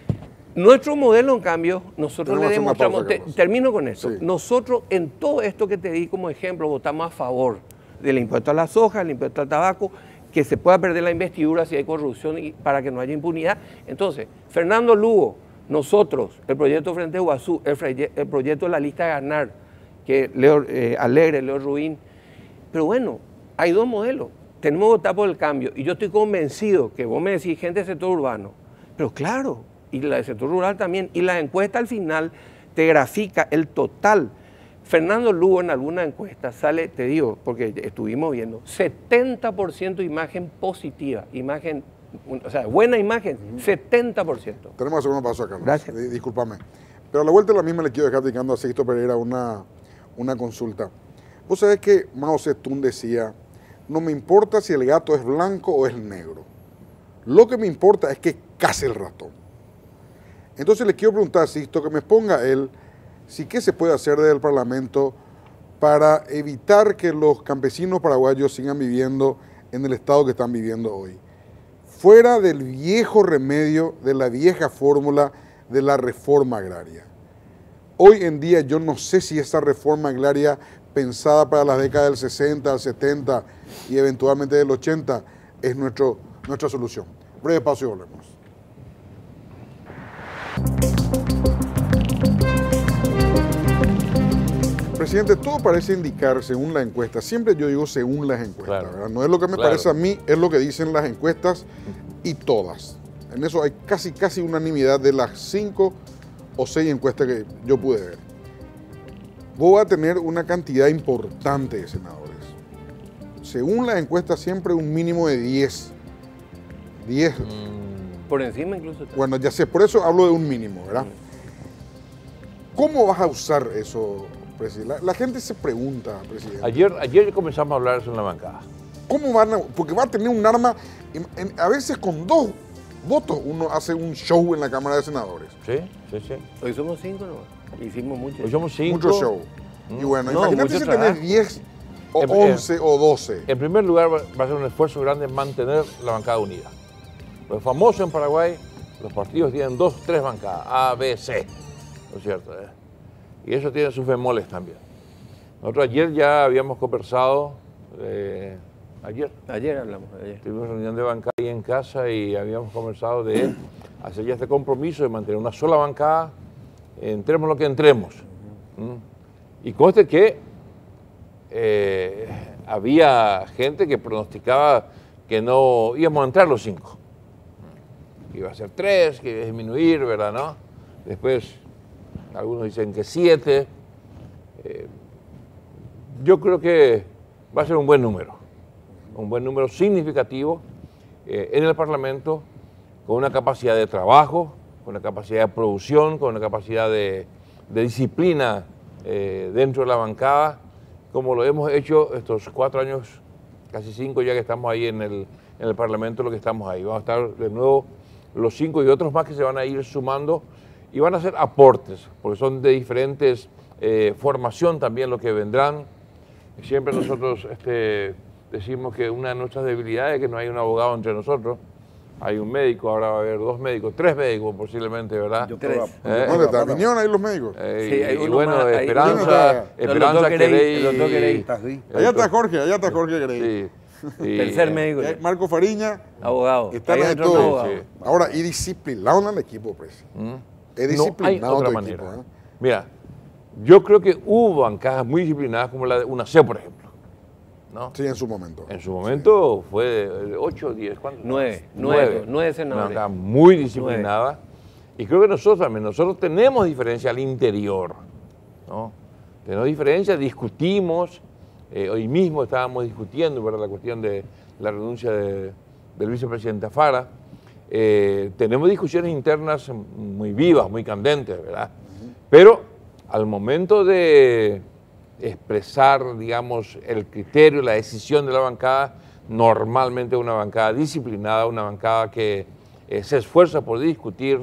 Speaker 7: nuestro modelo, en cambio, nosotros le demostramos, termino con esto, sí. Nosotros en todo esto que te di como ejemplo, votamos a favor del impuesto a la soja, el impuesto al tabaco, que se pueda perder la investidura si hay corrupción y para que no haya impunidad. Entonces, Fernando Lugo, nosotros, el proyecto Frente Iguazú, el proyecto de la lista de ganar, que Leo Alegre, Leo Ruín, pero bueno, hay dos modelos, tenemos que votar por el cambio, y yo estoy convencido que vos me decís gente del sector urbano, pero claro, y la del sector rural también, y la encuesta al final te grafica el total. Fernando Lugo en alguna encuesta sale, te digo, porque estuvimos viendo, 70% imagen positiva, imagen, o sea, buena imagen, 70%.
Speaker 1: Tenemos que hacer un paso acá, Carlos.
Speaker 7: Gracias.
Speaker 1: Discúlpame. Pero a la vuelta de la misma le quiero dejar dedicando a Sixto Pereira una consulta. Vos sabés que Mao Zedong decía, no me importa si el gato es blanco o es negro. Lo que me importa es que case el ratón. Entonces le quiero preguntar a Sixto que me ponga él, si qué se puede hacer desde el Parlamento para evitar que los campesinos paraguayos sigan viviendo en el estado que están viviendo hoy. Fuera del viejo remedio, de la vieja fórmula de la reforma agraria. Hoy en día yo no sé si esa reforma agraria pensada para las décadas del 60, del 70 y eventualmente del 80 es nuestra solución. Breve paso y volvemos. Presidente, todo parece indicar, según la encuesta, siempre yo digo según las encuestas, claro, ¿verdad? No es lo que me parece a mí, es lo que dicen las encuestas y todas. En eso hay casi unanimidad de las 5 o 6 encuestas que yo pude ver. Vos vas a tener una cantidad importante de senadores. Según las encuestas, siempre un mínimo de 10. 10.
Speaker 7: Por encima incluso.
Speaker 1: Bueno, ya sé, por eso hablo de un mínimo, ¿verdad? ¿Cómo vas a usar eso, presidente? La gente se pregunta, presidente.
Speaker 6: Ayer comenzamos a hablar eso en la bancada.
Speaker 1: ¿Cómo van a...? Porque va a tener un arma, a veces con 2 votos uno hace un show en la Cámara de Senadores.
Speaker 6: Sí.
Speaker 7: Hoy somos 5, ¿no? Hicimos mucho.
Speaker 6: Hoy somos 5.
Speaker 1: Mucho show. Y bueno, imagínate si tenés 10 o 11 o 12.
Speaker 6: En primer lugar, va a ser un esfuerzo grande mantener la bancada unida. Lo famoso en Paraguay, los partidos tienen 2 o 3 bancadas, A, B, C, ¿no es cierto? Y eso tiene sus bemoles también. Nosotros ayer ya habíamos conversado,
Speaker 7: Ayer hablamos, ayer.
Speaker 6: Tuvimos reunión de bancada ahí en casa y habíamos conversado de hacer ya este compromiso de mantener una sola bancada, entremos lo que entremos. Y conste que había gente que pronosticaba que no íbamos a entrar los 5. Iba a ser 3, que iba a disminuir, ¿verdad? ¿No? Después, algunos dicen que 7. Yo creo que va a ser un buen número significativo en el Parlamento, con una capacidad de trabajo, con una capacidad de producción, con una capacidad de disciplina dentro de la bancada, como lo hemos hecho estos 4 años, casi 5 ya que estamos ahí en el Parlamento, lo que estamos ahí. Vamos a estar de nuevo los 5 y otros más que se van a ir sumando y van a hacer aportes, porque son de diferentes formación también lo que vendrán. Siempre nosotros decimos que una de nuestras debilidades es que no hay un abogado entre nosotros. Hay un médico, ahora va a haber 2 médicos, 3 médicos posiblemente, ¿verdad?
Speaker 1: ¿Dónde está? ¿Vinieron ahí los médicos?
Speaker 7: Sí, hay
Speaker 6: y
Speaker 7: uno
Speaker 6: bueno,
Speaker 7: más,
Speaker 6: Esperanza
Speaker 7: Querey.
Speaker 1: Allá está Jorge Querey.
Speaker 6: Sí.
Speaker 7: Tercer médico.
Speaker 1: Marco Fariña.
Speaker 7: Abogado.
Speaker 1: Están ahí todos. Sí. Ahora, y disciplinado en el equipo, pues. Es disciplinado
Speaker 6: no hay otra
Speaker 1: manera.
Speaker 6: Equipo, Mira, yo creo que hubo bancadas muy disciplinadas como la de UNACE, por ejemplo. ¿No?
Speaker 1: Sí, en su momento.
Speaker 6: En su momento fue de 8, 10, ¿cuántos?
Speaker 7: 9 senadores.
Speaker 6: Una bancada muy disciplinada. 9. Y creo que nosotros tenemos diferencia al interior, ¿no? Tenemos diferencia, discutimos. Hoy mismo estábamos discutiendo, ¿verdad?, la cuestión de la renuncia del vicepresidente Fara. Tenemos discusiones internas muy vivas, muy candentes, ¿verdad? Pero al momento de expresar, digamos, el criterio, la decisión de la bancada, normalmente una bancada disciplinada, una bancada que se esfuerza por discutir,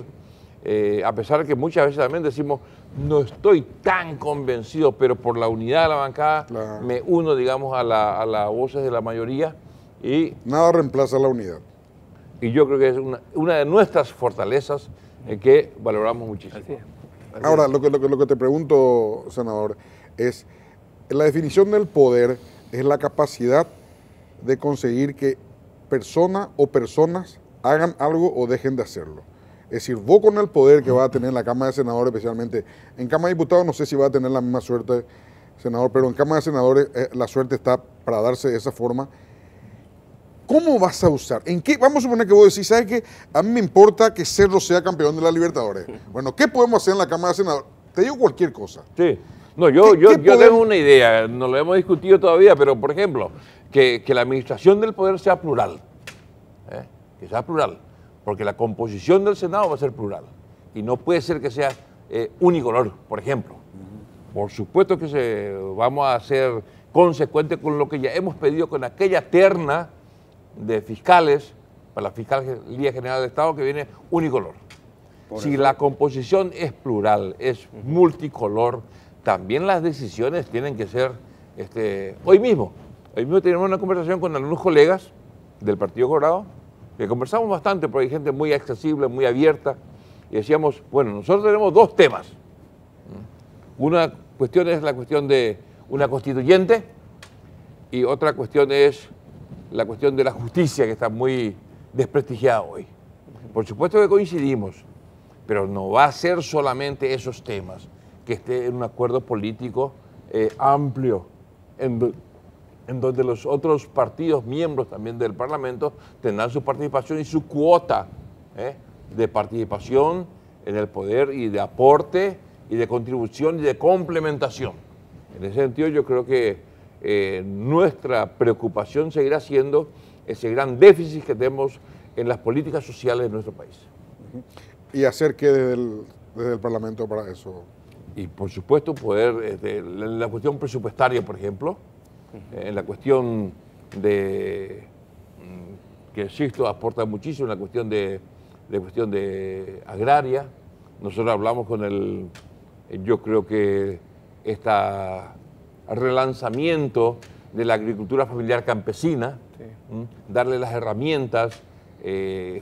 Speaker 6: a pesar de que muchas veces también decimos, no estoy tan convencido, pero por la unidad de la bancada me uno, digamos, a las voces de la mayoría. Y
Speaker 1: nada reemplaza la unidad.
Speaker 6: Y yo creo que es una de nuestras fortalezas que valoramos muchísimo.
Speaker 7: Así es.
Speaker 1: Ahora, lo que te pregunto, senador, es, la definición del poder es la capacidad de conseguir que persona o personas hagan algo o dejen de hacerlo. Es decir, vos con el poder que va a tener la Cámara de Senadores, especialmente en Cámara de Diputados, no sé si va a tener la misma suerte, senador, pero en Cámara de Senadores la suerte está para darse de esa forma. ¿Cómo vas a usar? ¿En qué? Vamos a suponer que vos decís, ¿sabes qué? A mí me importa que Cerro sea campeón de la Libertadores. Bueno, ¿qué podemos hacer en la Cámara de Senadores? Te digo cualquier cosa.
Speaker 6: Sí. No, yo tengo una idea, no lo hemos discutido todavía, pero por ejemplo, que la administración del poder sea plural. Que sea plural. Porque la composición del Senado va a ser plural. Y no puede ser que sea unicolor, por ejemplo. Por supuesto que vamos a ser consecuentes con lo que ya hemos pedido con aquella terna de fiscales para la Fiscalía General del Estado que viene unicolor. Si la composición es plural, es multicolor, también las decisiones tienen que ser, hoy mismo tenemos una conversación con algunos colegas del Partido Colorado, que conversamos bastante porque hay gente muy accesible, muy abierta, y decíamos, bueno, nosotros tenemos dos temas. Una cuestión es la cuestión de una constituyente y otra cuestión es la cuestión de la justicia, que está muy desprestigiada hoy. Por supuesto que coincidimos, pero no va a ser solamente esos temas, que esté en un acuerdo político amplio, en donde los otros partidos, miembros también del Parlamento, tendrán su participación y su cuota de participación en el poder y de aporte y de contribución y de complementación. En ese sentido yo creo que nuestra preocupación seguirá siendo ese gran déficit que tenemos en las políticas sociales de nuestro país.
Speaker 1: ¿Y hacer qué desde el Parlamento para eso?
Speaker 6: Y por supuesto poder, en la cuestión presupuestaria, por ejemplo, en la cuestión de que Sixto aporta muchísimo, en la cuestión de agraria. Nosotros hablamos con yo creo que relanzamiento de la agricultura familiar campesina, darle las herramientas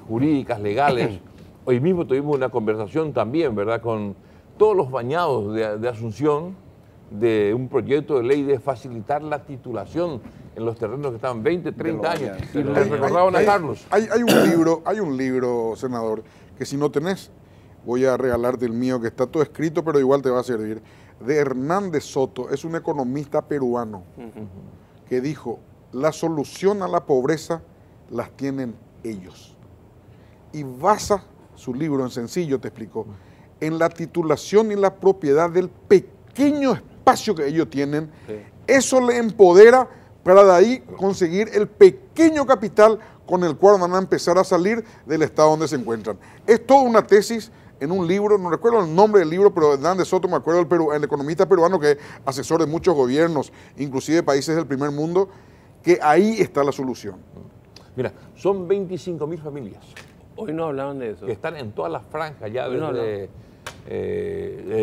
Speaker 6: jurídicas, legales. Hoy mismo tuvimos una conversación también, ¿verdad?, con todos los bañados de Asunción, de un proyecto de ley de facilitar la titulación en los terrenos que estaban 20, 30 años. Y les recordaban a Carlos.
Speaker 1: Hay un libro, senador, que si no tenés, voy a regalarte el mío, que está todo escrito, pero igual te va a servir, de Hernández Soto. Es un economista peruano que dijo, la solución a la pobreza las tienen ellos. Y basa su libro en sencillo, te explico, en la titulación y la propiedad del pequeño espacio que ellos tienen. Eso le empodera para de ahí conseguir el pequeño capital con el cual van a empezar a salir del estado donde se encuentran. Es toda una tesis en un libro, no recuerdo el nombre del libro, pero Hernández Soto, me acuerdo, el economista peruano que es asesor de muchos gobiernos, inclusive de países del primer mundo, que ahí está la solución.
Speaker 6: Mira, son 25.000 familias.
Speaker 7: Hoy no hablaban de eso.
Speaker 6: Que están en todas las franjas, ya desde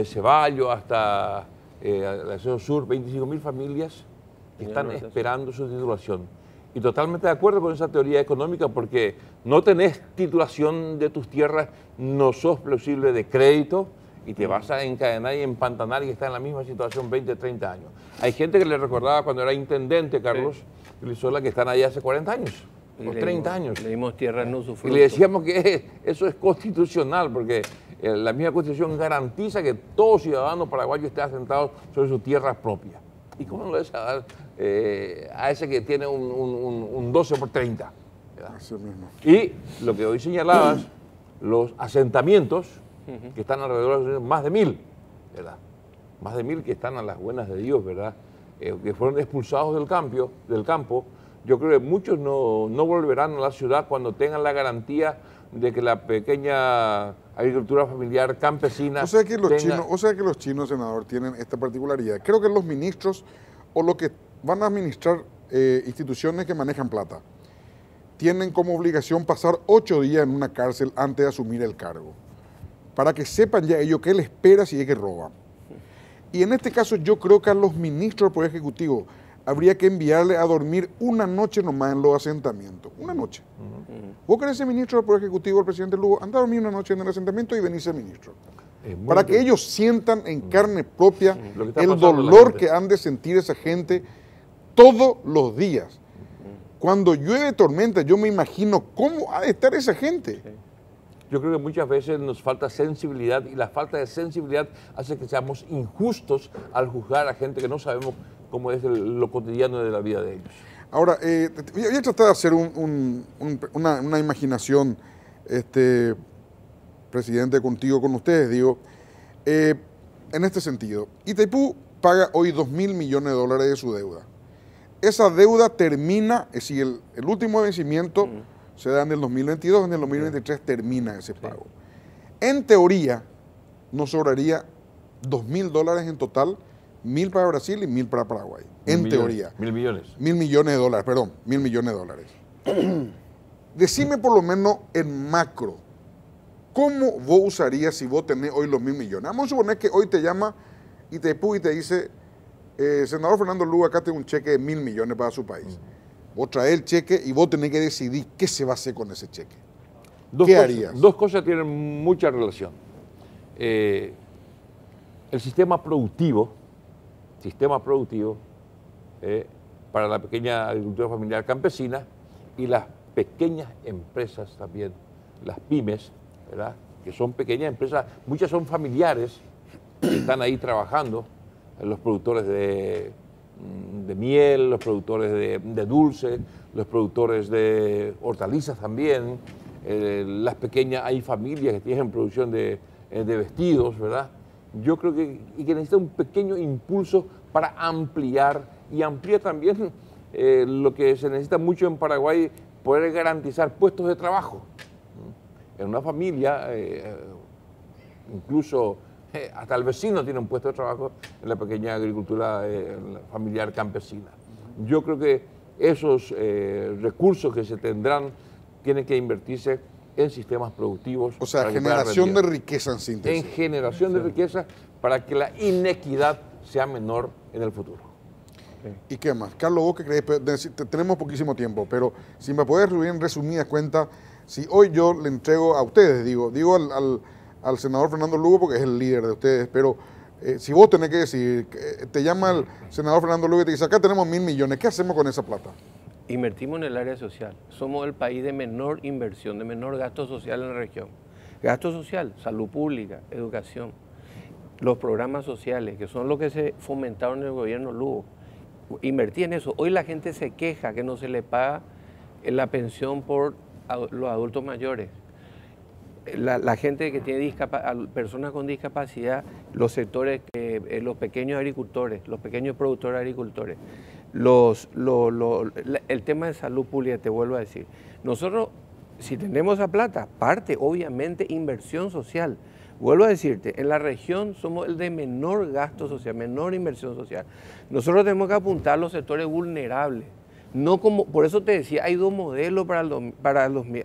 Speaker 6: Ceballos hasta la zona sur, 25.000 familias que están esperando su titulación. Y totalmente de acuerdo con esa teoría económica, porque no tenés titulación de tus tierras, no sos plausible de crédito y te vas a encadenar y empantanar y está en la misma situación 20, 30 años. Hay gente que le recordaba cuando era intendente, Carlos Lizola, que están allá hace 40 años, o 30 años.
Speaker 7: Le dimos tierra en usufructo.
Speaker 6: Y le decíamos que eso es constitucional, porque la misma Constitución garantiza que todo ciudadano paraguayo esté asentado sobre su tierra propia. ¿Y cómo no le vas a dar a ese que tiene un 12 por 30?
Speaker 1: Así mismo.
Speaker 6: Y lo que hoy señalabas, los asentamientos que están alrededor de más de 1.000, ¿verdad? Más de 1.000 que están a las buenas de Dios, ¿verdad? Que fueron expulsados del campo. Yo creo que muchos no volverán a la ciudad cuando tengan la garantía de que la pequeña agricultura familiar campesina...
Speaker 1: O sea que los chinos, senador, tienen esta particularidad. Creo que los ministros o los que van a administrar instituciones que manejan plata tienen como obligación pasar 8 días en una cárcel antes de asumir el cargo. para que sepan ya ellos qué les espera si es que roban. Y en este caso yo creo que a los ministros del Poder Ejecutivo habría que enviarle a dormir una noche nomás en los asentamientos. Una noche. Vos querés ser ministro del Poder Ejecutivo, el presidente Lugo, anda a dormir una noche en el asentamiento y venís a ser ministro. Para que ellos sientan en carne propia el dolor que han de sentir esa gente todos los días. Cuando llueve tormenta, yo me imagino cómo ha de estar esa gente.
Speaker 6: Yo creo que muchas veces nos falta sensibilidad y la falta de sensibilidad hace que seamos injustos al juzgar a gente que no sabemos cómo es lo cotidiano de la vida de ellos. Ahora,
Speaker 1: voy a tratar de hacer una imaginación, presidente, contigo, con ustedes, digo, en este sentido. Itaipú paga hoy $2.000 millones de su deuda. Esa deuda termina, es decir, el último vencimiento se da en el 2022, en el 2023 termina ese pago. En teoría, nos sobraría $2.000 en total, 1.000 para Brasil y 1.000 para Paraguay. En teoría.
Speaker 6: 1.000 millones.
Speaker 1: $1.000 millones, perdón, $1.000 millones. Decime por lo menos en macro, ¿cómo vos usarías si vos tenés hoy los $1.000 millones? Vamos a suponer que hoy te llama Itaipú y te dice, senador Fernando Lugo, acá tengo un cheque de $1.000 millones para su país. Vos traes el cheque y vos tenés que decidir qué se va a hacer con ese cheque. ¿Qué harías?
Speaker 6: Dos cosas tienen mucha relación. El sistema productivo para la pequeña agricultura familiar campesina y las pequeñas empresas también, las pymes, ¿verdad? Que son pequeñas empresas, muchas son familiares, que están ahí trabajando, los productores de miel, los productores de dulce, los productores de hortalizas también, las pequeñas, hay familias que tienen producción de vestidos, ¿verdad? Yo creo que necesita un pequeño impulso para ampliar y amplía también lo que se necesita mucho en Paraguay, poder garantizar puestos de trabajo. En una familia, incluso hasta el vecino tiene un puesto de trabajo en la pequeña agricultura familiar campesina. Yo creo que esos recursos que se tendrán tienen que invertirse en sistemas productivos.
Speaker 1: O sea, generación de riqueza en síntesis.
Speaker 6: En generación de riqueza para que la inequidad sea menor en el futuro.
Speaker 1: ¿Y qué más? Carlos, ¿vos qué crees? Tenemos poquísimo tiempo, pero si me puedes resumir en resumidas cuentas, si hoy yo le entrego a ustedes, digo al senador Fernando Lugo porque es el líder de ustedes, pero si vos tenés que decir, te llama el senador Fernando Lugo y te dice, acá tenemos $1.000 millones, ¿qué hacemos con esa plata?
Speaker 7: Invertimos en el área social. Somos el país de menor inversión, de menor gasto social en la región. Gasto social, salud pública, educación, los programas sociales, que son los que se fomentaron en el gobierno Lugo. Invertí en eso. Hoy la gente se queja que no se le paga la pensión por los adultos mayores. La gente que tiene personas con discapacidad, los sectores, los pequeños agricultores, los pequeños productores agricultores, el tema de salud pública, te vuelvo a decir. Nosotros, si tenemos esa plata, parte, obviamente, inversión social. Vuelvo a decirte, en la región somos el de menor gasto social, menor inversión social. Nosotros tenemos que apuntar a los sectores vulnerables. No como, por eso te decía, hay dos modelos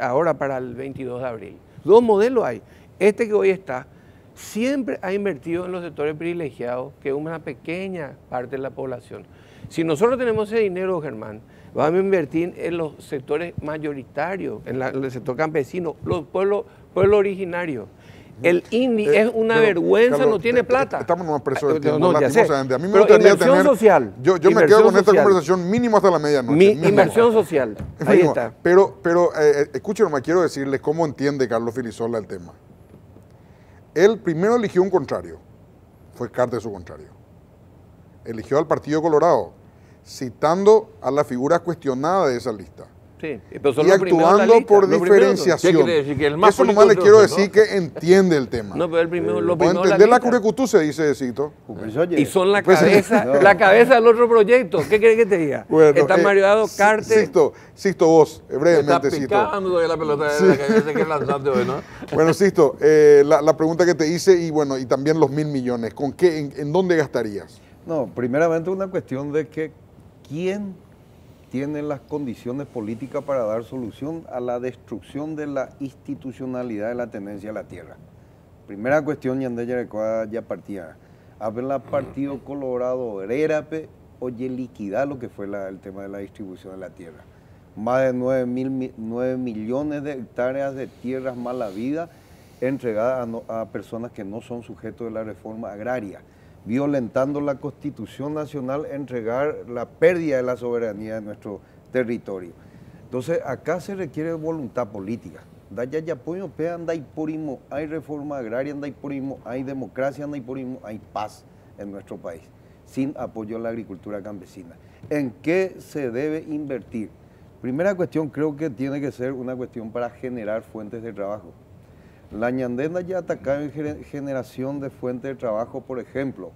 Speaker 7: ahora para el 22 de abril. Dos modelos hay. Este que hoy está, siempre ha invertido en los sectores privilegiados, que es una pequeña parte de la población. Si nosotros tenemos ese dinero, Germán, vamos a invertir en los sectores mayoritarios, en el sector campesino, los pueblos originarios. El INDI es una vergüenza, Carlos, no tiene plata.
Speaker 1: Estamos nomás presos del tiempo,
Speaker 7: lastimosamente.
Speaker 1: A mí me gustaría tener...
Speaker 7: social.
Speaker 1: Yo me quedo con esta conversación mínimo hasta la medianoche.
Speaker 7: Inversión social. Ahí está.
Speaker 1: Pero escúchenme, quiero decirles cómo entiende Carlos Filisola el tema. Él primero eligió un contrario. Fue Carter su contrario. Eligió al Partido Colorado, citando a la figura cuestionada de esa lista.
Speaker 7: Sí, pero son
Speaker 1: y actuando por diferenciación.
Speaker 6: ¿Qué quiere decir? Que el más
Speaker 1: eso nomás le quiero decir, ¿no? Que entiende el tema.
Speaker 7: No, pero el primero, lo primero
Speaker 1: entender la Curecutú se dice, Cito.
Speaker 7: Y son la cabeza, la cabeza del otro proyecto. ¿Qué querés que te diga?
Speaker 1: Bueno,
Speaker 7: está mareado Carter.
Speaker 1: Sisto, vos, brevemente,
Speaker 6: Cito. Está picando de la pelota de la cabeza que es lanzante hoy, ¿no?
Speaker 1: Bueno, Sisto, la pregunta que te hice y bueno, y también los $1.000 millones, ¿con qué, en dónde gastarías?
Speaker 8: No, primeramente una cuestión de que quién tiene las condiciones políticas para dar solución a la destrucción de la institucionalidad de la tenencia de la tierra. Primera cuestión, Yandella ya partía. Haberla partido Colorado, Hererape, oye, liquidar lo que fue el tema de la distribución de la tierra. Más de 9 millones de hectáreas de tierras mala vida entregadas a personas que no son sujetos de la reforma agraria, violentando la Constitución Nacional, entregar la pérdida de la soberanía de nuestro territorio. Entonces, acá se requiere voluntad política. Hay reforma agraria, hay democracia, hay paz en nuestro país, sin apoyo a la agricultura campesina. ¿En qué se debe invertir? Primera cuestión, creo que tiene que ser una cuestión para generar fuentes de trabajo. La Ñandena ya ataca en generación de fuentes de trabajo, por ejemplo,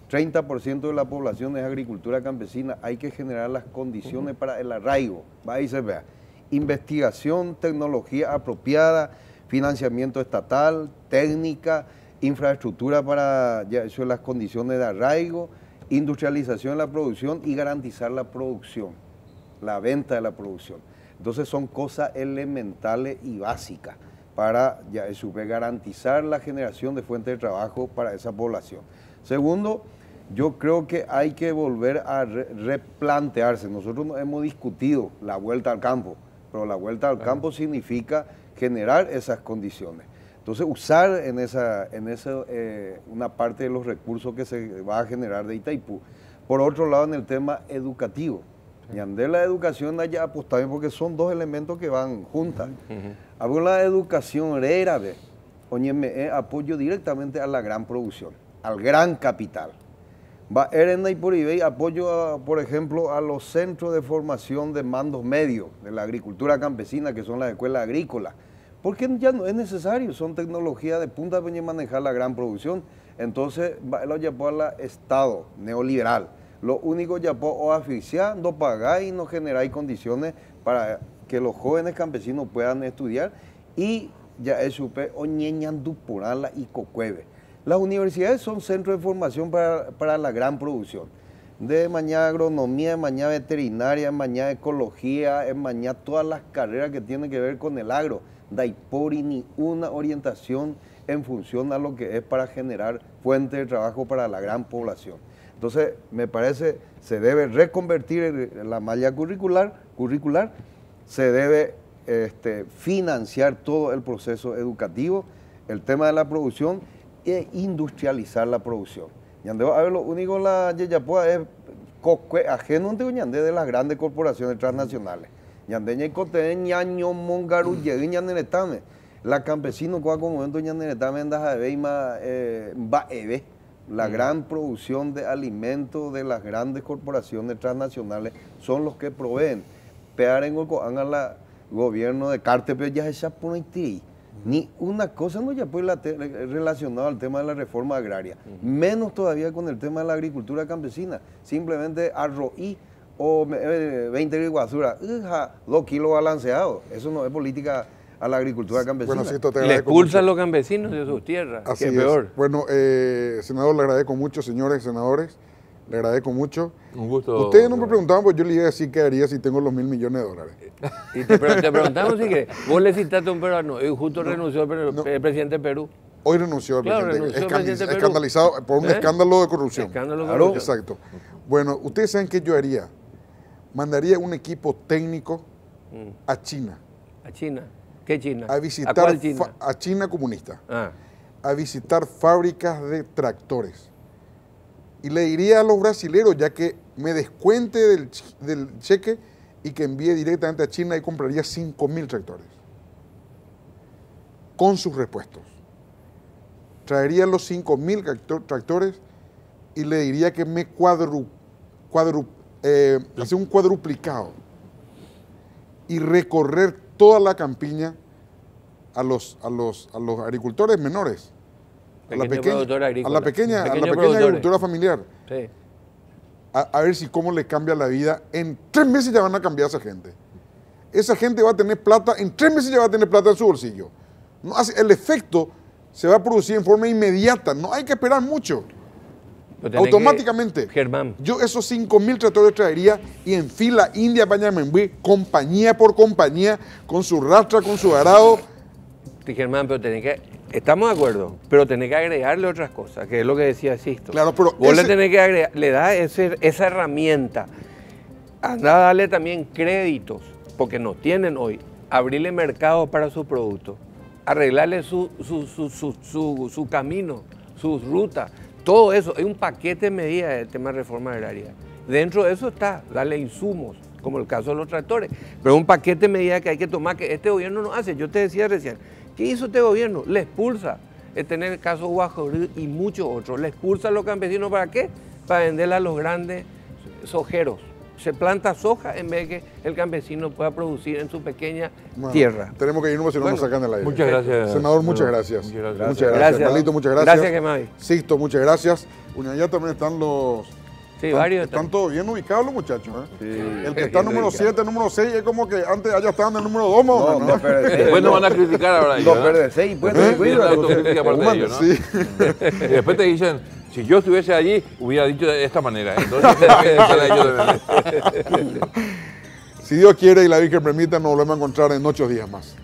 Speaker 8: 30% de la población es agricultura campesina, hay que generar las condiciones para el arraigo, va ahí se vea. Investigación, tecnología apropiada, financiamiento estatal, técnica, infraestructura para eso, las condiciones de arraigo, industrialización de la producción y garantizar la producción, la venta de la producción. Entonces son cosas elementales y básicas para garantizar la generación de fuentes de trabajo para esa población. Segundo, yo creo que hay que volver a replantearse. Nosotros hemos discutido la vuelta al campo, pero la vuelta al campo significa generar esas condiciones. Entonces, usar una parte de los recursos que se va a generar de Itaipú. Por otro lado, en el tema educativo. Y ande la educación allá apostable porque son dos elementos que van juntas. Hablo de la educación árabe, oye, apoyo directamente a la gran producción, al gran capital. Va y por ahí apoyo, por ejemplo, a los centros de formación de mandos medios de la agricultura campesina, que son las escuelas agrícolas, porque ya no es necesario, son tecnologías de punta para manejar la gran producción. Entonces, lo llevó al Estado neoliberal. Lo único que o asfixiar, no pagar y no generar condiciones para que los jóvenes campesinos puedan estudiar y ya es supe oñeñandupurala y cocueve. Las universidades son centros de formación para la gran producción. De mañana agronomía, de mañana veterinaria, de mañana ecología, de mañana todas las carreras que tienen que ver con el agro. Daipori ni una orientación en función a lo que es para generar fuentes de trabajo para la gran población. Entonces, me parece, se debe reconvertir la malla curricular, se debe financiar todo el proceso educativo, el tema de la producción e industrializar la producción. Yande, a ver, lo único la Yeyapoa es ajeno de las grandes corporaciones transnacionales. Yande ñaicote ñaño mongaru llegue ñaneretame. La campesino cuando momento ñaneretame andaja beima baebe. La gran producción de alimentos de las grandes corporaciones transnacionales son los que proveen. Pear en la gobierno de Cartepe ya se pone ni una cosa no ya puede relacionada al tema de la reforma agraria, menos todavía con el tema de la agricultura campesina. Simplemente arroí o 20 de basura, 2 kilos balanceados. Eso no es política a la agricultura campesina.
Speaker 7: Bueno, le expulsan los campesinos de sus tierras.
Speaker 1: Así es. Peor. Bueno, senador, le agradezco mucho, señores senadores, le agradezco mucho.
Speaker 6: Un gusto.
Speaker 1: Ustedes no me preguntaban, pues yo le iba a decir qué haría si tengo los $1.000 millones.
Speaker 7: Y te preguntamos si que vos le citaste a un peruano, y justo renunció el presidente de Perú.
Speaker 1: Hoy renunció el presidente, escandalizado por un escándalo de corrupción.
Speaker 7: Escándalo de corrupción.
Speaker 1: Exacto. Bueno, ustedes saben qué yo haría. Mandaría un equipo técnico a China.
Speaker 7: ¿A China? ¿Qué China?
Speaker 1: A visitar
Speaker 7: ¿A cuál China?
Speaker 1: A China comunista.
Speaker 7: Ah.
Speaker 1: A visitar fábricas de tractores. Y le diría a los brasileros, ya que me descuente del cheque y que envíe directamente a China y compraría 5.000 tractores. Con sus repuestos. Traería los 5.000 tractores y le diría que me hacer un cuadruplicado y recorrer toda la campiña a los agricultores menores, a la pequeña agricultura familiar.
Speaker 7: Sí.
Speaker 1: A ver si cómo le cambia la vida. En 3 meses ya van a cambiar a esa gente. Esa gente va a tener plata, en 3 meses ya va a tener plata en su bolsillo. No, el efecto se va a producir en forma inmediata, no hay que esperar mucho. Automáticamente.
Speaker 7: Germán.
Speaker 1: Yo esos 5.000 tractores traería y en fila india Pañamembui, compañía por compañía, con su rastra, con su arado.
Speaker 7: Germán, pero tenés que Estamos de acuerdo, pero tenés que agregarle otras cosas, que es lo que decía Sisto.
Speaker 1: Claro, pero
Speaker 7: vos le tenés que agregar, le das esa herramienta. Anda a darle también créditos, porque no tienen hoy. Abrirle mercados para sus productos, arreglarle su camino, sus rutas, todo eso. Es un paquete de medidas del tema de reforma agraria. Dentro de eso está darle insumos, como el caso de los tractores, pero es un paquete de medidas que hay que tomar, que este gobierno no hace. Yo te decía recién, ¿qué hizo este gobierno? Le expulsa. Tener el caso Guajorí y muchos otros. Le expulsa a los campesinos, ¿para qué? Para venderle a los grandes sojeros. Se planta soja en vez de que el campesino pueda producir en su pequeña tierra.
Speaker 1: Tenemos que irnos, si no nos sacan del aire.
Speaker 6: Muchas gracias.
Speaker 1: Senador, muchas gracias.
Speaker 6: Muchas gracias.
Speaker 1: Muchas gracias. Carlito, muchas gracias.
Speaker 7: Gracias, Gemavi.
Speaker 1: Sisto, muchas gracias. Allá también están los...
Speaker 7: Sí, varios.
Speaker 1: Están todos bien ubicados los muchachos.
Speaker 8: Sí.
Speaker 1: El que está número 7, número 6, es como que antes allá estaban en el número 2, ¿no?
Speaker 8: No,
Speaker 6: Después nos van a criticar ahora.
Speaker 8: No, PRD6, pues te cuido.
Speaker 6: La autocrítica aparte de ellos, ¿no?
Speaker 1: Sí.
Speaker 6: Y después te dicen, si yo estuviese allí, hubiera dicho de esta manera. Entonces, para ellos
Speaker 1: Si Dios quiere y la Virgen permita, nos volvemos a encontrar en 8 días más.